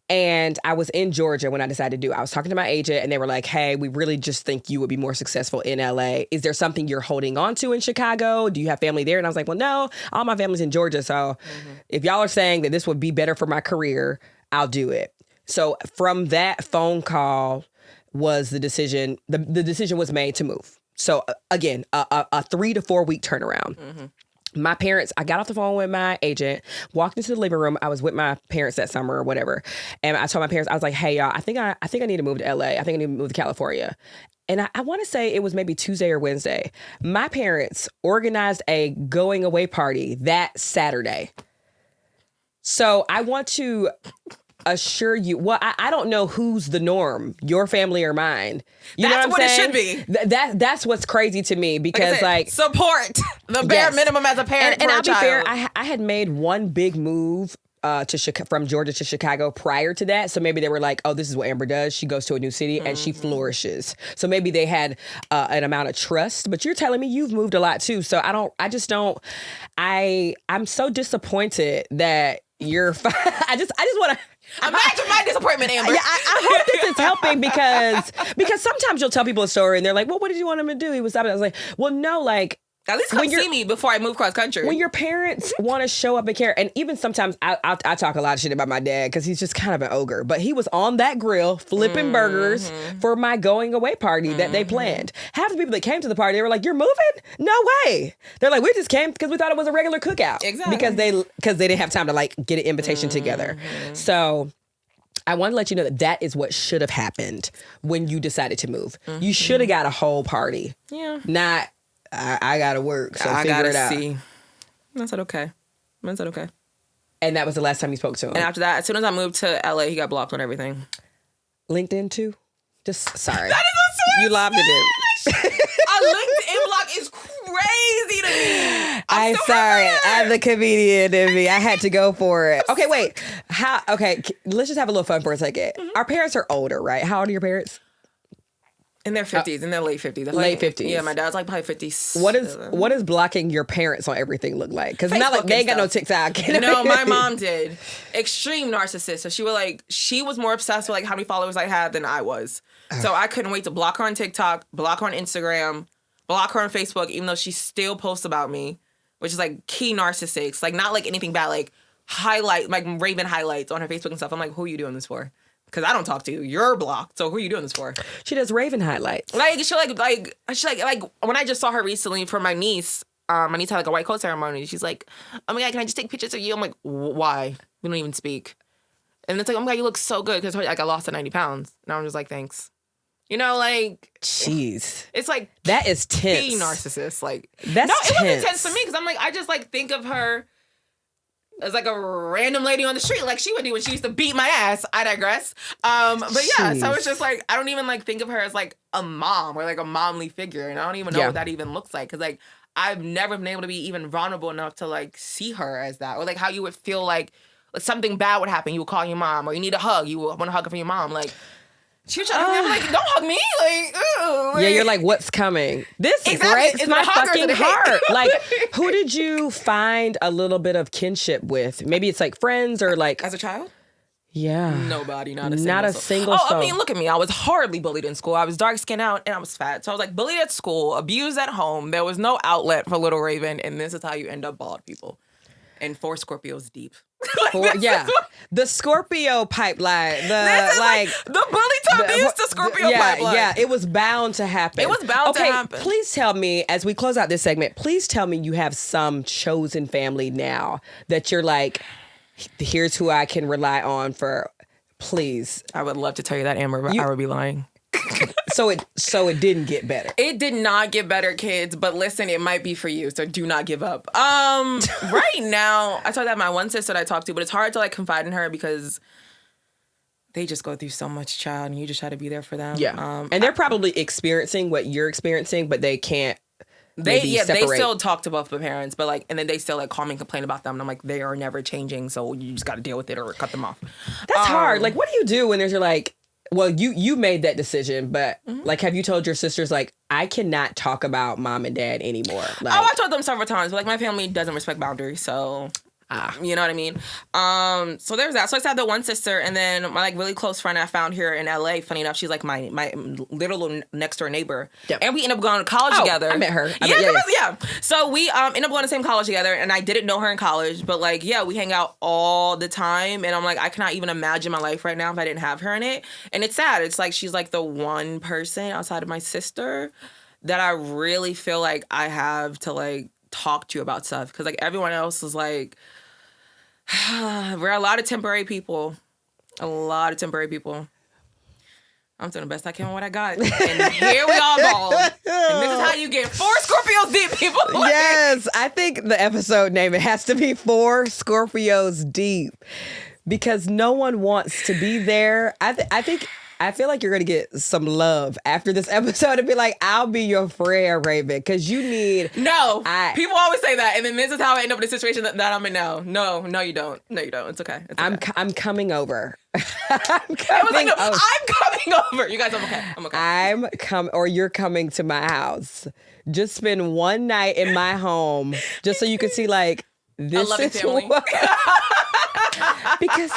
And I was in Georgia when I decided to do it. I was talking to my agent and they were like, hey, we really just think you would be more successful in LA. Is there something you're holding on to in Chicago? Do you have family there? And I was like, well, no, all my family's in Georgia. So if y'all are saying that this would be better for my career, I'll do it. So from that phone call was the decision. The decision was made to move. So again, a 3 to 4 week turnaround. My parents, I got off the phone with my agent, walked into the living room. I was with my parents that summer or whatever. And I told my parents, I was like, hey, y'all, I think I need to move to LA. I think I need to move to California. And I want to say it was maybe Tuesday or Wednesday. My parents organized a going away party that Saturday. So I want to assure you, well, I don't know who's the norm, your family or mine. You know what I'm saying? It should be. That's what's crazy to me because like support the bare minimum as a parent. And for I'll a be child. fair, I had made one big move from Georgia to Chicago prior to that. So maybe they were like, oh, this is what Amber does. She goes to a new city and she flourishes. So maybe they had an amount of trust, but you're telling me you've moved a lot too. So I'm so disappointed that you're fine. I just want to. Imagine my disappointment, Amber. Yeah, I hope this is helping because sometimes you'll tell people a story and they're like, well, what did you want him to do? He was stopping. I was like, well, no, like. At least come see me before I move cross country. When your parents want to show up and care, and even sometimes I talk a lot of shit about my dad because he's just kind of an ogre, but he was on that grill flipping burgers for my going away party that they planned. Half the people that came to the party, they were like, you're moving? No way. They're like, we just came because we thought it was a regular cookout. Exactly. Because they didn't have time to like get an invitation together. So I want to let you know that is what should have happened when you decided to move. You should have got a whole party. Yeah. Not, I gotta work, so I figure gotta it out. see. I said okay. And that was the last time you spoke to him. And after that, as soon as I moved to LA, he got blocked on everything. LinkedIn too? Just sorry. That is you lobbed it in. A LinkedIn block is crazy to me. I'm sorry. I'm the comedian in me. I had to go for it. Okay, wait. Let's just have a little fun for a second. Our parents are older, right? How old are your parents? In their 50s, in their late 50s. Late 50s. Yeah, my dad's like probably 50s. What is blocking your parents on everything look like? Because it's not like they ain't got no TikTok. No, my mom did. Extreme narcissist. So she was more obsessed with like how many followers I had than I was. So I couldn't wait to block her on TikTok, block her on Instagram, block her on Facebook, even though she still posts about me, which is like key narcissists. Like not like anything bad, like Raven highlights on her Facebook and stuff. I'm like, who are you doing this for? Because I don't talk to you. You're blocked. So who are you doing this for? She does Raven highlights. Like when I just saw her recently for my niece. My niece had like a white coat ceremony. She's like, oh my God, can I just take pictures of you? I'm like, why? We don't even speak. And it's like, oh my God, you look so good. Because like I lost 90 pounds. And I'm just like, thanks. You know, like. Jeez. It's like. That is tense. Key narcissist. Like. That's no, it tense. wasn't tense for me. Because I'm like, I just like think of her as like a random lady on the street, like she would do when she used to beat my ass. I digress. But yeah, so it's just like I don't even like think of her as like a mom or like a momly figure, and I don't even know what that even looks like because like I've never been able to be even vulnerable enough to like see her as that, or like how you would feel like something bad would happen, you would call your mom, or you need a hug, you would want to hug her from your mom, like. She was trying to be like, don't hug me. Like, ooh. Like, yeah, you're like, what's coming? This breaks my fucking heart. Like, who did you find a little bit of kinship with? Maybe it's like friends or like. As a child? Yeah. Nobody, not a single soul. soul. I mean, look at me. I was horribly bullied in school. I was dark skinned out and I was fat. So I was like bullied at school, abused at home. There was no outlet for Little Raven. And this is how you end up bald, people. And 4 Scorpios deep. The Scorpio pipeline. The bully to abuse the Scorpio pipeline. Yeah, it was bound to happen. It was bound to happen. Please tell me, as we close out this segment, please tell me you have some chosen family now that you're like, here's who I can rely on for, please. I would love to tell you that, Amber, but I would be lying. So it didn't get better. It did not get better, kids. But listen, it might be for you, so do not give up. Right now, I told that my one sister that I talked to, but it's hard to like confide in her because they just go through so much, child, and you just try to be there for them. Yeah, and they're probably experiencing what you're experiencing, but they can't. They still talk to both the parents, but like, and then they still like call me and complain about them, and I'm like, they are never changing, so you just got to deal with it or cut them off. That's hard. Like, what do you do when you're like? Well, you made that decision, but like, have you told your sisters like, I cannot talk about mom and dad anymore? Like, I told them several times, but like my family doesn't respect boundaries, so You know what I mean? So there's that. So I just had the one sister, and then my like really close friend I found here in LA. Funny enough, she's like my little next door neighbor. Yep. And we ended up going to college together. I met her. Yeah. So we ended up going to the same college together, and I didn't know her in college, but like, yeah, we hang out all the time, and I'm like, I cannot even imagine my life right now if I didn't have her in it. And it's sad. It's like she's like the one person outside of my sister that I really feel like I have to like talk to you about stuff, because like everyone else is like, we're a lot of temporary people. I'm doing the best I can with what I got. And here we all go. And this is how you get 4 Scorpios deep, people. Yes, I think the episode name, it has to be 4 Scorpios deep, because no one wants to be there. I feel like you're going to get some love after this episode and be like, I'll be your friend, Raven, because you need... No. People always say that, and then this is how I end up in a situation that I'm in now. No, you don't. It's okay. I'm coming over. I'm coming over. You guys, I'm okay. Or you're coming to my house. Just spend one night in my home, just so you can see, like, this is what... Because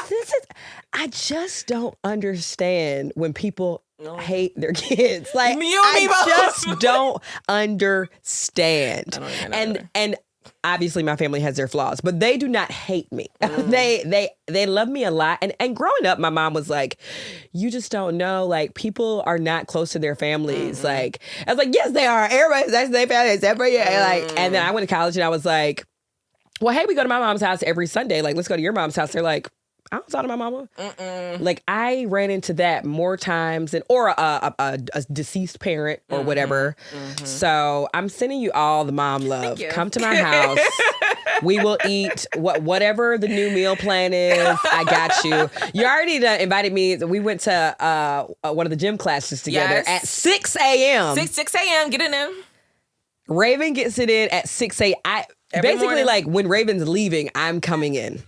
I just don't understand when people hate their kids. Like, I just don't understand. And obviously my family has their flaws, but they do not hate me. They love me a lot. And growing up, my mom was like, you just don't know. Like, people are not close to their families. Like, I was like, yes, they are. Everybody's that's their family. Like, and then I went to college and I was like, well, hey, we go to my mom's house every Sunday. Like, let's go to your mom's house. They're like, I don't talk to my mama. Like, I ran into that more times or a deceased parent or whatever. So I'm sending you all the mom love. Come to my house. We will eat whatever the new meal plan is. I got you. You already invited me. We went to one of the gym classes together at 6 a.m. 6 a.m. Get it in. Raven gets it in at 6 a.m. Basically, morning. Like, when Raven's leaving, I'm coming in.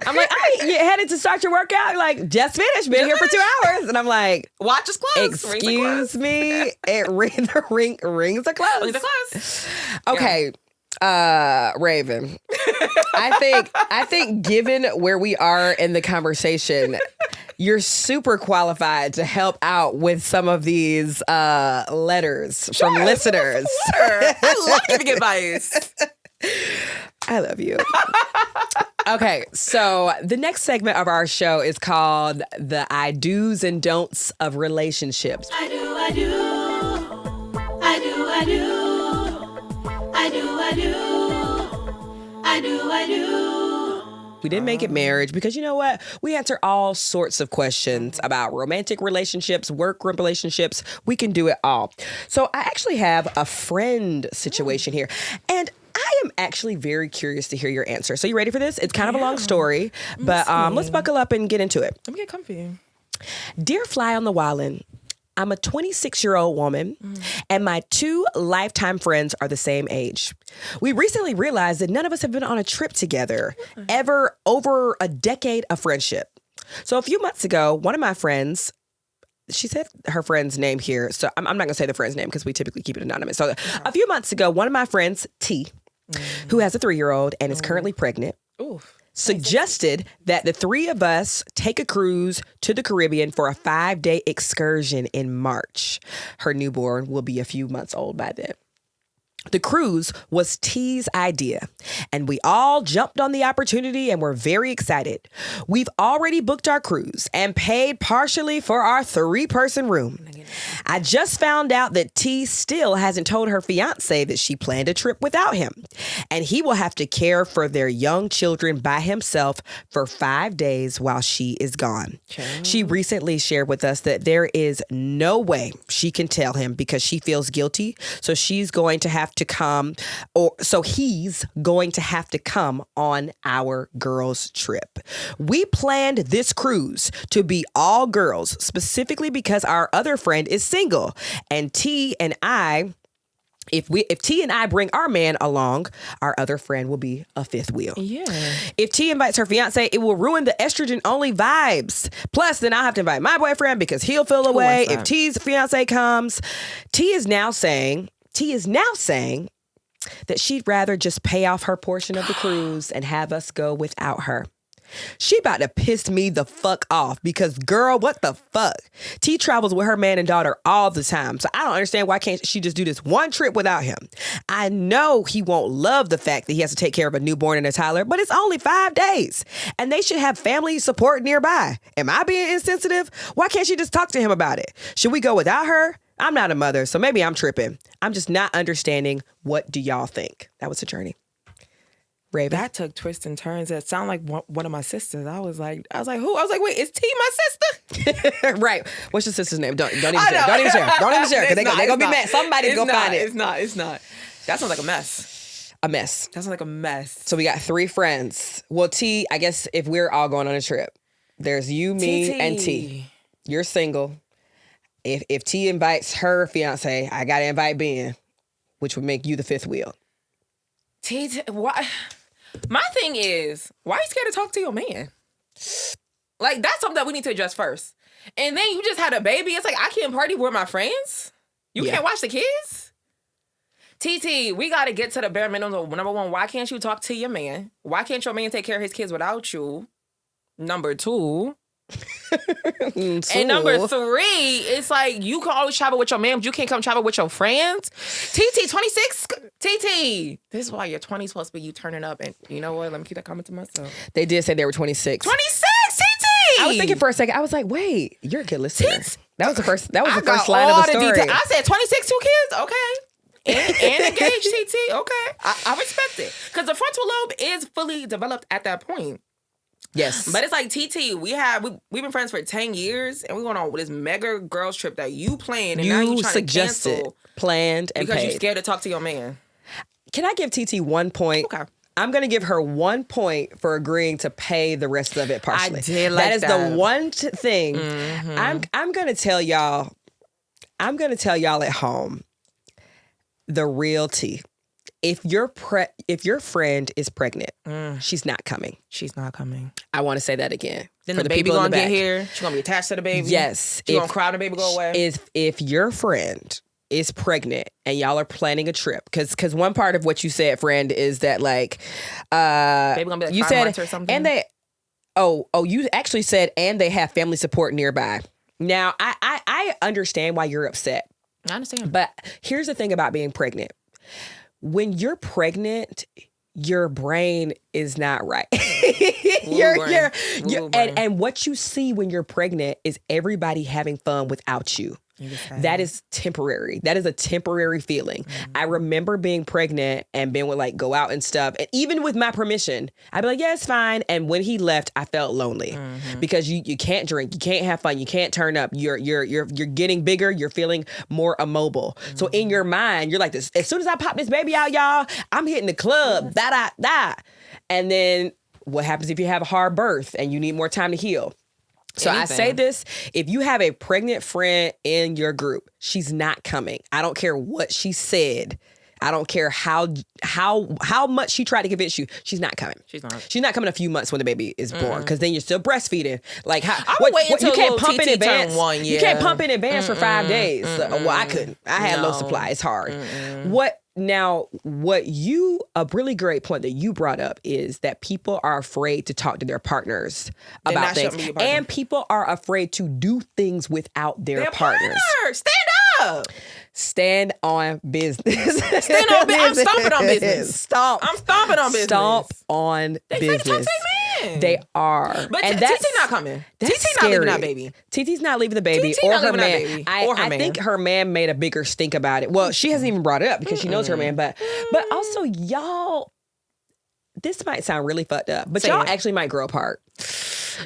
I'm like, you headed to start your workout? Like, just finished. Been here for 2 hours. And I'm like, watch is closed. Excuse me. The rings are closed. Okay. Raven. I think given where we are in the conversation, you're super qualified to help out with some of these letters from listeners. I love giving advice. I love you. Okay, so the next segment of our show is called the I do's and don'ts of relationships. I do. I do. We didn't make it marriage because you know what? We answer all sorts of questions about romantic relationships, work relationships. We can do it all. So I actually have a friend situation here. And I am actually very curious to hear your answer. So you ready for this? It's kind of a long story, but let's buckle up and get into it. Let me get comfy. Dear Fly on the Wildin', I'm a 26-year-old woman, and my 2 lifetime friends are the same age. We recently realized that none of us have been on a trip together ever over a decade of friendship. So a few months ago, one of my friends, she said her friend's name here, so I'm not going to say the friend's name because we typically keep it anonymous. So a few months ago, one of my friends, T, who has a 3-year-old and is currently pregnant, suggested that the 3 of us take a cruise to the Caribbean for a 5-day excursion in March. Her newborn will be a few months old by then. The cruise was T's idea, and we all jumped on the opportunity and were very excited. We've already booked our cruise and paid partially for our 3-person room. I just found out that T still hasn't told her fiance that she planned a trip without him, and he will have to care for their young children by himself for 5 days while she is gone. She recently shared with us that there is no way she can tell him because she feels guilty, so he's going to have to come on our girls' trip. We planned this cruise to be all girls, specifically because our other friend is single, and T and I, if T and I bring our man along, our other friend will be a 5th wheel. Yeah. If T invites her fiance, it will ruin the estrogen-only vibes. Plus, then I'll have to invite my boyfriend because he'll feel away if T's fiance comes. T is now saying that she'd rather just pay off her portion of the cruise and have us go without her. She about to piss me the fuck off because, girl, what the fuck? T travels with her man and daughter all the time, so I don't understand why can't she just do this one trip without him. I know he won't love the fact that he has to take care of a newborn and a toddler, but it's only 5 days, and they should have family support nearby. Am I being insensitive? Why can't she just talk to him about it? Should we go without her? I'm not a mother, so maybe I'm tripping. I'm just not understanding. What do y'all think? That was the journey. Raven. That took twists and turns. That sounded like one of my sisters. I was like, who? I was like, wait, is T my sister? Right. What's your sister's name? Don't even share. Don't even share. Because they're going to be mad. Somebody's going to find it. It's not. That sounds like a mess. A mess. That sounds like a mess. So we got 3 friends. Well, T, I guess if we're all going on a trip, there's you, me, and T. You're single. If T invites her fiance, I got to invite Ben, which would make you the 5th wheel. T, why? My thing is, why are you scared to talk to your man? Like, that's something that we need to address first. And then you just had a baby. It's like, I can't party with my friends. You can't watch the kids. TT, we got to get to the bare minimum. Number 1, why can't you talk to your man? Why can't your man take care of his kids without you? Number 2. And number 3, it's like, you can always travel with your man, but you can't come travel with your friends. TT, 26? TT. This is why your 20's supposed to be you turning up. And you know what? Let me keep that comment to myself. They did say they were 26. 26, TT! I was thinking for a second, I was like, wait, you're a good listener. That was the first line of the story. Details. I said 26, 2 kids? Okay. And engaged, TT? Okay. I respect it. Because the frontal lobe is fully developed at that point. Yes. But it's like, TT, we've been friends for 10 years, and we went on this mega girls trip that you planned, and now you trying to cancel. Planned, and because paid. you're scared to talk to your man. Can I give TT 1 point? Okay. I'm going to give her 1 point for agreeing to pay the rest of it partially. I did like that. That is the one thing. Mm-hmm. I'm going to tell y'all, at home, the real tea. If your friend is pregnant, she's not coming. She's not coming. I want to say that again. Then the baby gonna get here. She's gonna be attached to the baby. Yes. She's gonna cry when the baby go away. If your friend is pregnant and y'all are planning a trip, because one part of what you said, friend, is that like, baby gonna be like you 5 said, months or something. And they, you actually said, and they have family support nearby. Now, I understand why you're upset. I understand. But here's the thing about being pregnant. When you're pregnant, your brain is not right. And what you see when you're pregnant is everybody having fun without you. That is temporary. That is a temporary feeling. Mm-hmm. I remember being pregnant and Ben would like go out and stuff. And even with my permission, I'd be like, yeah, it's fine. And when he left, I felt lonely because you can't drink, you can't have fun, you can't turn up. You're getting bigger. You're feeling more immobile. Mm-hmm. So in your mind, you're like this. As soon as I pop this baby out, y'all, I'm hitting the club. Da. And then what happens if you have a hard birth and you need more time to heal? So I say this, if you have a pregnant friend in your group, she's not coming. I don't care what she said. I don't care how much she tried to convince you. She's not coming. She's not coming a few months when the baby is born, because then you're still breastfeeding. Like, you can't pump in advance. 1 year. You can't pump in advance for 5 days. Well, I couldn't. I had low supply. It's hard. A really great point that you brought up is that people are afraid to talk to their partners about things. And people are afraid to do things without their partners. Stand up. Stand on business. Stand on business. I'm stomping on business. I'm stomping on business. Stomp on business. They are. But TT not coming. TT not leaving that baby. TT's not leaving the baby or her man. I think her man made a bigger stink about it. Well, she hasn't even brought it up because she knows her man. But also, y'all, this might sound really fucked up, but y'all actually might grow apart.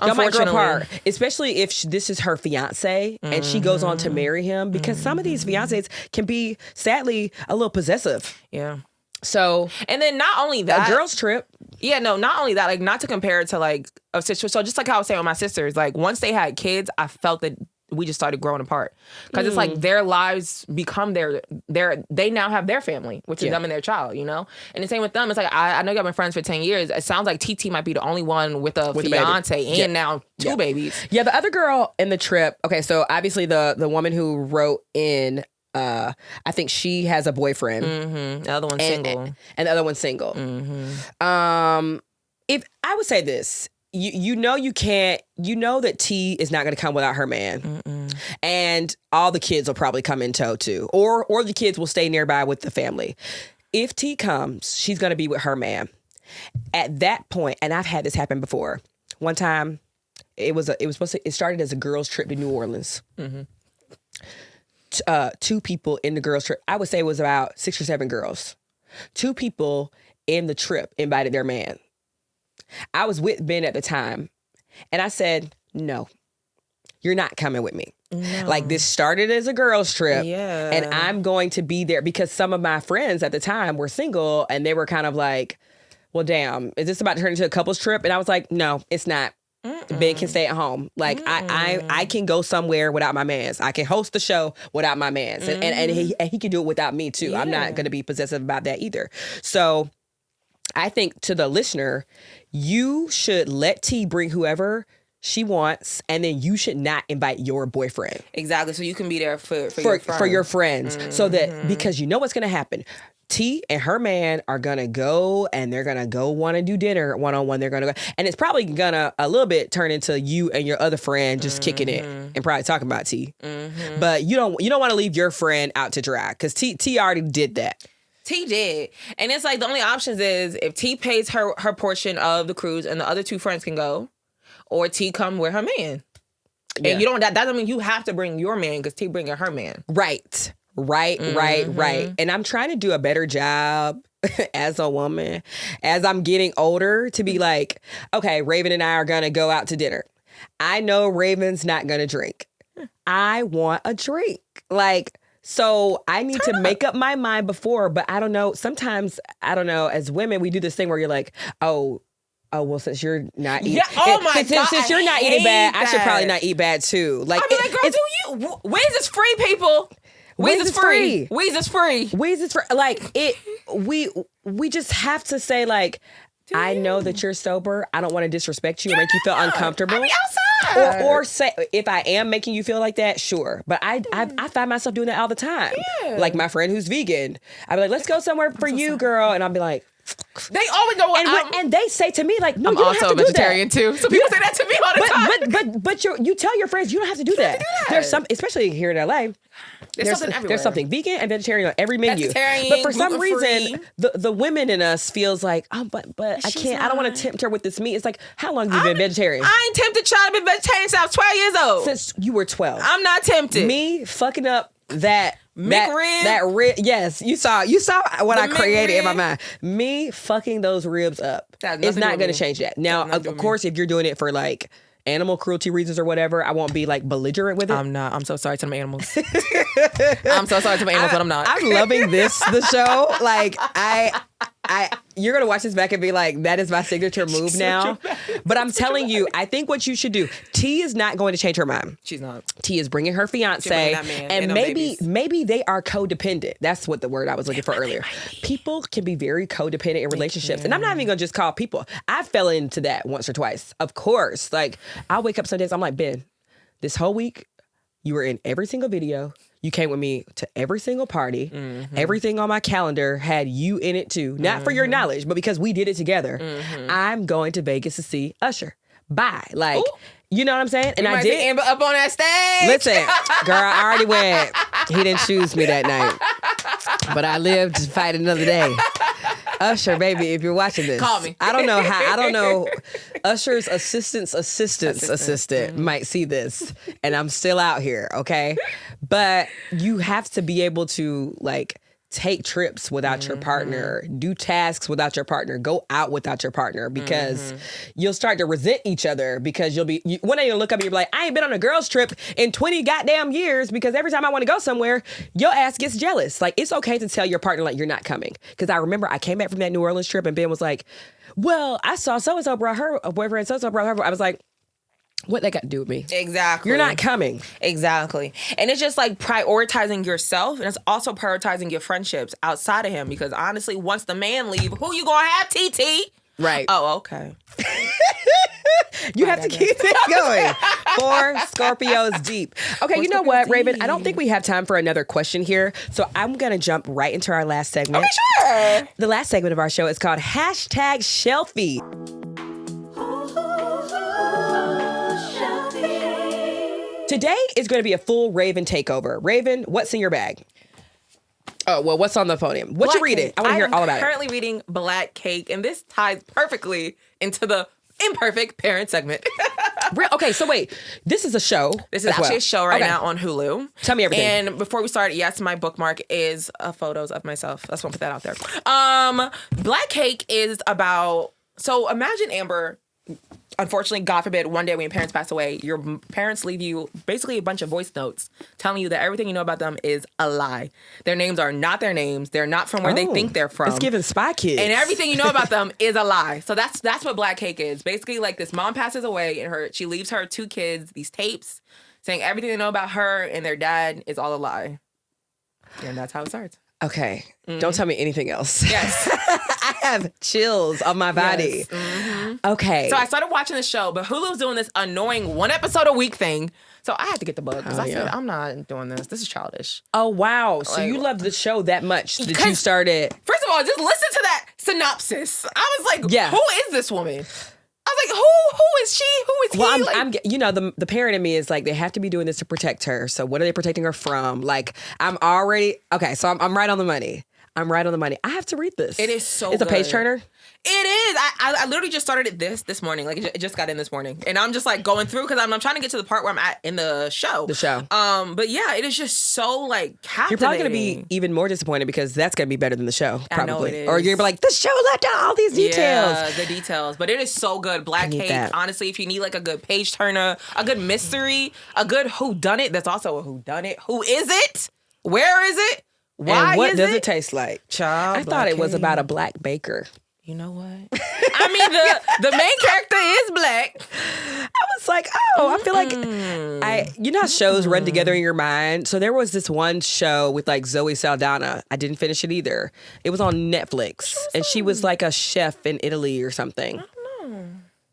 Y'all might grow apart, especially if this is her fiance and she goes on to marry him, because some of these fiancés can be, sadly, a little possessive. Yeah. So, and then not only that, a girl's trip. Yeah, no, not only that, like, not to compare it to like a sister. So just like how I was saying with my sisters, like once they had kids, I felt that we just started growing apart, because it's like their lives become they now have their family, which is them and their child, you know? And the same with them. It's like, I know y'all been friends for 10 years. It sounds like TT might be the only one with a fiance and now 2 babies. Yeah, the other girl in the trip, okay, so obviously the woman who wrote in I think she has a boyfriend. The other one's single. And the other one's single. If I would say this, you know that T is not going to come without her man. And all the kids will probably come in tow too. Or the kids will stay nearby with the family. If T comes, she's going to be with her man. At that point, and I've had this happen before. One time, it started as a girls' trip to New Orleans. Two people in the girls' trip. I would say it was about 6 or 7 girls. 2 people in the trip invited their man. I was with Ben at the time, and I said, "No, you're not coming with me." No. Like, this started as a girls' trip, and I'm going to be there because some of my friends at the time were single, and they were kind of like, "Well, damn, is this about to turn into a couples trip?" And I was like, "No, it's not. Ben can stay at home. Like, I can go somewhere without my mans. I can host the show without my mans, and he can do it without me too. I'm not going to be possessive about that either." So I think, to the listener, you should let T bring whoever she wants, and then you should not invite your boyfriend. Exactly. So you can be there for your friends. So that, because you know what's going to happen. T and her man are going to go, and they're going to go want to do dinner one-on-one. They're going to go. And it's probably going to a little bit turn into you and your other friend just kicking it and probably talking about T. But you don't want to leave your friend out to dry, because T already did that. T did. And it's like, the only options is if T pays her portion of the cruise and the other 2 friends can go, or T come with her man. Yeah. And you don't, that doesn't mean you have to bring your man, because T bringing her man. Right. And I'm trying to do a better job as a woman, as I'm getting older, to be like, okay, Raven and I are going to go out to dinner. I know Raven's not going to drink. I want a drink. Like, so I need to make up my mind before, but I don't know. Sometimes, I don't know, as women, we do this thing where you're like, oh, well, since you're not eating, since you're not eating bad, I should probably not eat bad too. Like, I mean, girl, do you? Weeds is free, people. Weeds is free. Weeds is free. Weeds is free. Like, we just have to say, like, I know that you're sober. I don't want to disrespect you or make you feel uncomfortable. I mean, outside. Or say, if I am making you feel like that, sure. But I find myself doing that all the time. Yeah. Like, my friend who's vegan, I'd be like, let's go somewhere for you, girl. And I'll be like, they always know what and they say to me, like, no, I'm you don't have to do that. I'm also a vegetarian too. So people say that to me all the time. But you tell your friends you don't have to do that. There's some, especially here in LA. There's something everywhere. There's something vegan and vegetarian on every menu. But for some reason, the women in us feels like, oh, but I can't. I don't want to tempt her with this meat. It's like, how long have you been vegetarian? I ain't tempted child to be vegetarian since I was 12 years old. Since you were 12. I'm not tempted. Me fucking up that McRib. Yes, you saw what I created in my mind. Me fucking those ribs up. It's not going to change that. Now, of course, if you're doing it for like animal cruelty reasons or whatever, I won't be like belligerent with it. I'm not. I'm so sorry to the animals. I'm so sorry to the animals, but I'm not. I'm loving the show. Like, you're gonna watch this back and be like, that is my signature move now. But I'm telling you, I think what you should do. T is not going to change her mind. She's not. T is bringing her fiance, and maybe they are codependent. That's what the word I was looking for earlier. People can be very codependent in relationships, and I'm not even gonna just call people. I fell into that once or twice. Of course, like, I wake up some days, I'm like, Ben, this whole week you were in every single video. You came with me to every single party. Everything on my calendar had you in it too. Not for your knowledge, but because we did it together. I'm going to Vegas to see Usher. Bye. Like, you know what I'm saying? And I did. Amber up on that stage. Listen, girl, I already went. He didn't choose me that night. But I lived to fight another day. Usher, baby, if you're watching this, call me. I don't know. Usher's assistant might see this, and I'm still out here, okay? But you have to be able to, like, take trips without your partner, do tasks without your partner, go out without your partner, because you'll start to resent each other, because one day you'll look up and you'll be like, I ain't been on a girls trip in 20 goddamn years, because every time I want to go somewhere, your ass gets jealous. Like, it's okay to tell your partner, like, you're not coming. Because I remember I came back from that New Orleans trip and Ben was like, well, I saw so-and-so brought her a boyfriend, so-and-so brought her. I was like, what they got to do with me? Exactly. You're not coming. Exactly. And it's just like prioritizing yourself, and it's also prioritizing your friendships outside of him, because honestly, once the man leave, who you gonna have, TT? Right. Oh, okay. You have to keep it going. 4 Scorpios deep. Okay, you know what, Raven? I don't think we have time for another question here, so I'm going to jump right into our last segment. Okay, sure. The last segment of our show is called #Shelfie. Today is going to be a full Raven takeover. Raven, what's in your bag? Oh, well, what's on the podium? What you reading? I want to hear all about I'm currently reading Black Cake, and this ties perfectly into the imperfect parent segment. Okay, so wait. This is a show. This is actually a show right now on Hulu. Tell me everything. And before we start, yes, my bookmark is photos of myself. I just want to put that out there. Black Cake is about, so imagine, Amber, unfortunately, God forbid, one day when your parents pass away, your parents leave you basically a bunch of voice notes telling you that everything you know about them is a lie. Their names are not their names. They're not from where they think they're from. It's giving Spy Kids. And everything you know about them is a lie. So that's what Black Cake is. Basically, like, this mom passes away and she leaves her 2 kids these tapes saying everything they know about her and their dad is all a lie. And that's how it starts. Okay. Don't tell me anything else. Yes. I have chills on my body. Yes. Okay. So I started watching the show, but Hulu's doing this annoying 1 episode a week thing. So I had to get the book because I said, I'm not doing this. This is childish. Oh, wow. So you love the show that much that you started. First of all, just listen to that synopsis. I was like, who is this woman? I was like, who is she? Who is he? Well, like, you know, the parent in me is like, they have to be doing this to protect her. So what are they protecting her from? Like, I'm already, okay, so I'm right on the money. I'm right on the money. I have to read this. It is so It's good. a page turner? It is. I literally just started it this morning. Like, it just got in this morning. And I'm just like going through because I'm trying to get to the part where I'm at in the show. But yeah, it is just so like captivating. You're probably going to be even more disappointed because that's going to be better than the show. Probably. I know it is. Or you're going to be like, the show left out all these details. Yeah, the details. But it is so good. Black Cake, honestly, if you need like a good page turner, a good mystery, a good whodunit, that's also a whodunit. Who is it? Where is it? Why and what is does it taste like? Child, I thought it was about a black baker. You know what? I mean, the main character is black. I was like, I feel like you know how shows run together in your mind? So there was this one show with like Zoe Saldana. I didn't finish it either. It was on Netflix. And she was like a chef in Italy or something. I don't know.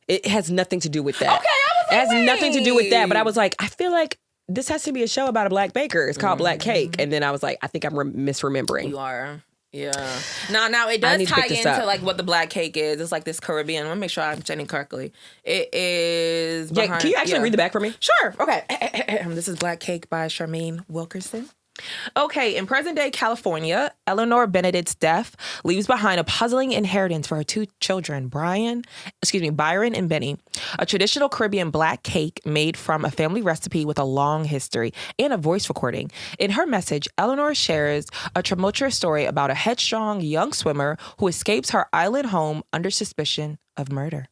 It has nothing to do with that. Okay, I was like, it has nothing to do with that. But I was like, I feel like this has to be a show about a black baker. It's called Black Cake. And then I was like, I think I'm misremembering. You are. Yeah. Now it does tie into like what the Black Cake is. It's like this Caribbean. Let me make sure I'm saying it correctly. It is. Can you actually read the back for me? Sure. Okay. This is Black Cake by Charmaine Wilkerson. Okay, in present-day California, Eleanor Benedict's death leaves behind a puzzling inheritance for her 2 children, Byron and Benny. A traditional Caribbean black cake made from a family recipe with a long history and a voice recording. In her message, Eleanor shares a tumultuous story about a headstrong young swimmer who escapes her island home under suspicion of murder.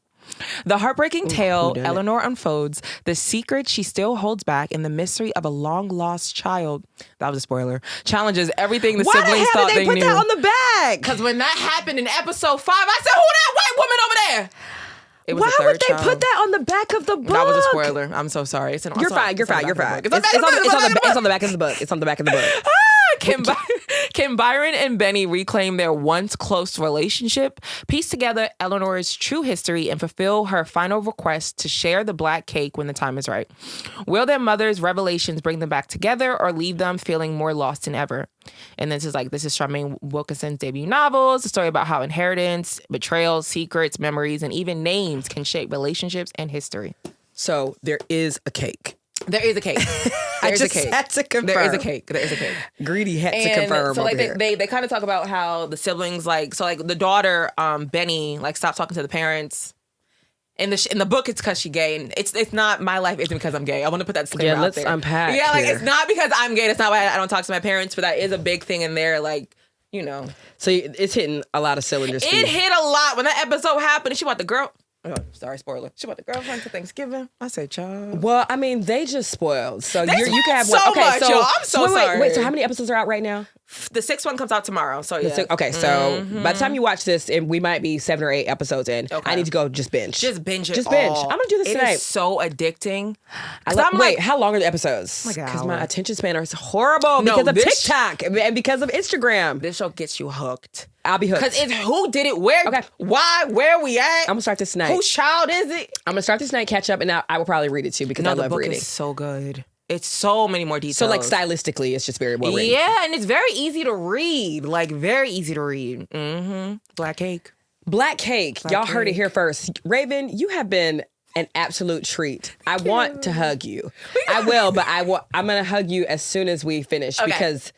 The heartbreaking tale Eleanor unfolds the secret she still holds back in the mystery of a long-lost child. That was a spoiler. Challenges everything the siblings thought they knew. Why did they put that on the back? Because when that happened in episode 5, I said, who that white woman over there? It was Why would they put that on the back of the book? That was a spoiler. I'm so sorry. You're fine. It's on the back of the book. It's on the back of the book. Can Byron and Benny reclaim their once close relationship, piece together Eleanor's true history, and fulfill her final request to share the black cake when the time is right? Will their mother's revelations bring them back together or leave them feeling more lost than ever? And this is Charmaine Wilkerson's debut novel. It's a story about how inheritance, betrayal, secrets, memories, and even names can shape relationships and history. So there is a cake. There is a cake. I just had to confirm. There is a cake. Greedy had to confirm. So over here. they kind of talk about how the siblings the daughter Benny stopped talking to the parents. In the book, it's because she's gay, and it's not my life isn't because I'm gay. I want to put that disclaimer out there. Let's unpack. Yeah, here. it's not because I'm gay. That's not why I don't talk to my parents. But that is a big thing in there. So it's hitting a lot of cylinders. It hit a lot when that episode happened. And she brought the girl. Oh, sorry, spoiler. She brought the girlfriend to Thanksgiving. I said, child. Well, I mean, they just spoiled. So you can have so much, so yo. I'm so sorry. Wait, so how many episodes are out right now? The 6th one comes out tomorrow. So yeah. Okay, so by the time you watch this, and we might be 7 or 8 episodes in, I need to go just binge. Just binge it. Just binge. all. I'm gonna do this tonight. It is so addicting. Wait, how long are the episodes? Like an Because hour. my attention span is horrible No, because of this- TikTok and because of Instagram. This show gets you hooked. I'll be hooked. Because it's who did it, where, Okay. why, where we at. I'm gonna start this tonight. Whose child is it? I'm gonna start this tonight, catch up, and I will probably read it too because I the love book reading. is so good. It's so many more details. So like stylistically, it's just very well written. Yeah, and it's very easy to read. Like very easy to read. Black Cake. Black Cake. Y'all heard it here first. Raven, you have been an absolute treat. I want to hug you. I will, but I'm gonna hug you as soon as we finish because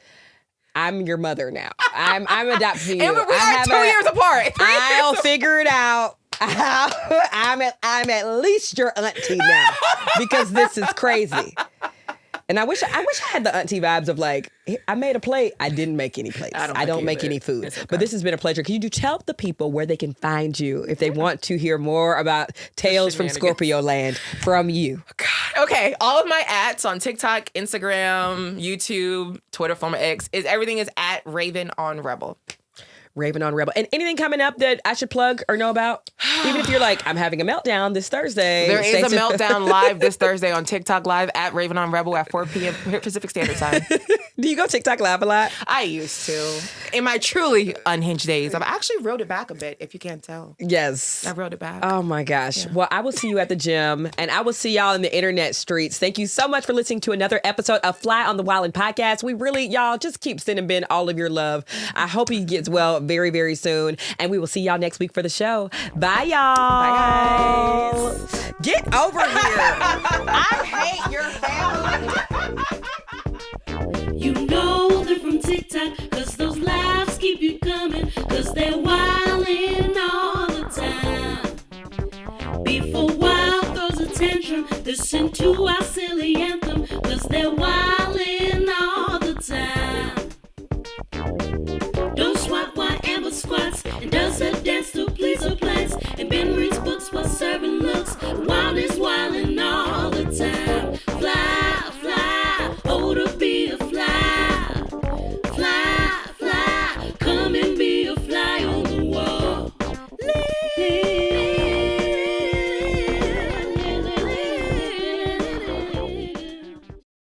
I'm your mother now. I'm adopting you. And we are 2 years apart. I'll figure it out. I'm at least your auntie now because this is crazy. And I wish I had the auntie vibes of like, I made a plate. I didn't make any plates. I don't make any food. Okay. But this has been a pleasure. Can you tell the people where they can find you if they want to hear more about Tales from Scorpio Land from you? Okay, all of my ats on TikTok, Instagram, YouTube, Twitter, former X, everything is at RavenOnRebel. RavenOnRebel. And anything coming up that I should plug or know about? Even if you're like, I'm having a meltdown this Thursday. There is a meltdown live this Thursday on TikTok Live at RavenOnRebel at 4 p.m. Pacific Standard Time. Do you go TikTok Live a lot? I used to. In my truly unhinged days. I've actually reeled it back a bit, if you can't tell. Yes. I reeled it back. Oh my gosh. Yeah. Well, I will see you at the gym and I will see y'all in the internet streets. Thank you so much for listening to another episode of Fly on the Wildin' Podcast. We really, y'all, just keep sending Ben all of your love. I hope he gets well very, very soon. And we will see y'all next week for the show. Bye, y'all. Bye, guys. Get over here. I hate your family. You know they're from TikTok, cause those laughs keep you coming, cause they're wildin' all the time. Before wild throws a tantrum, listen to our silly anthem, cause they're wild.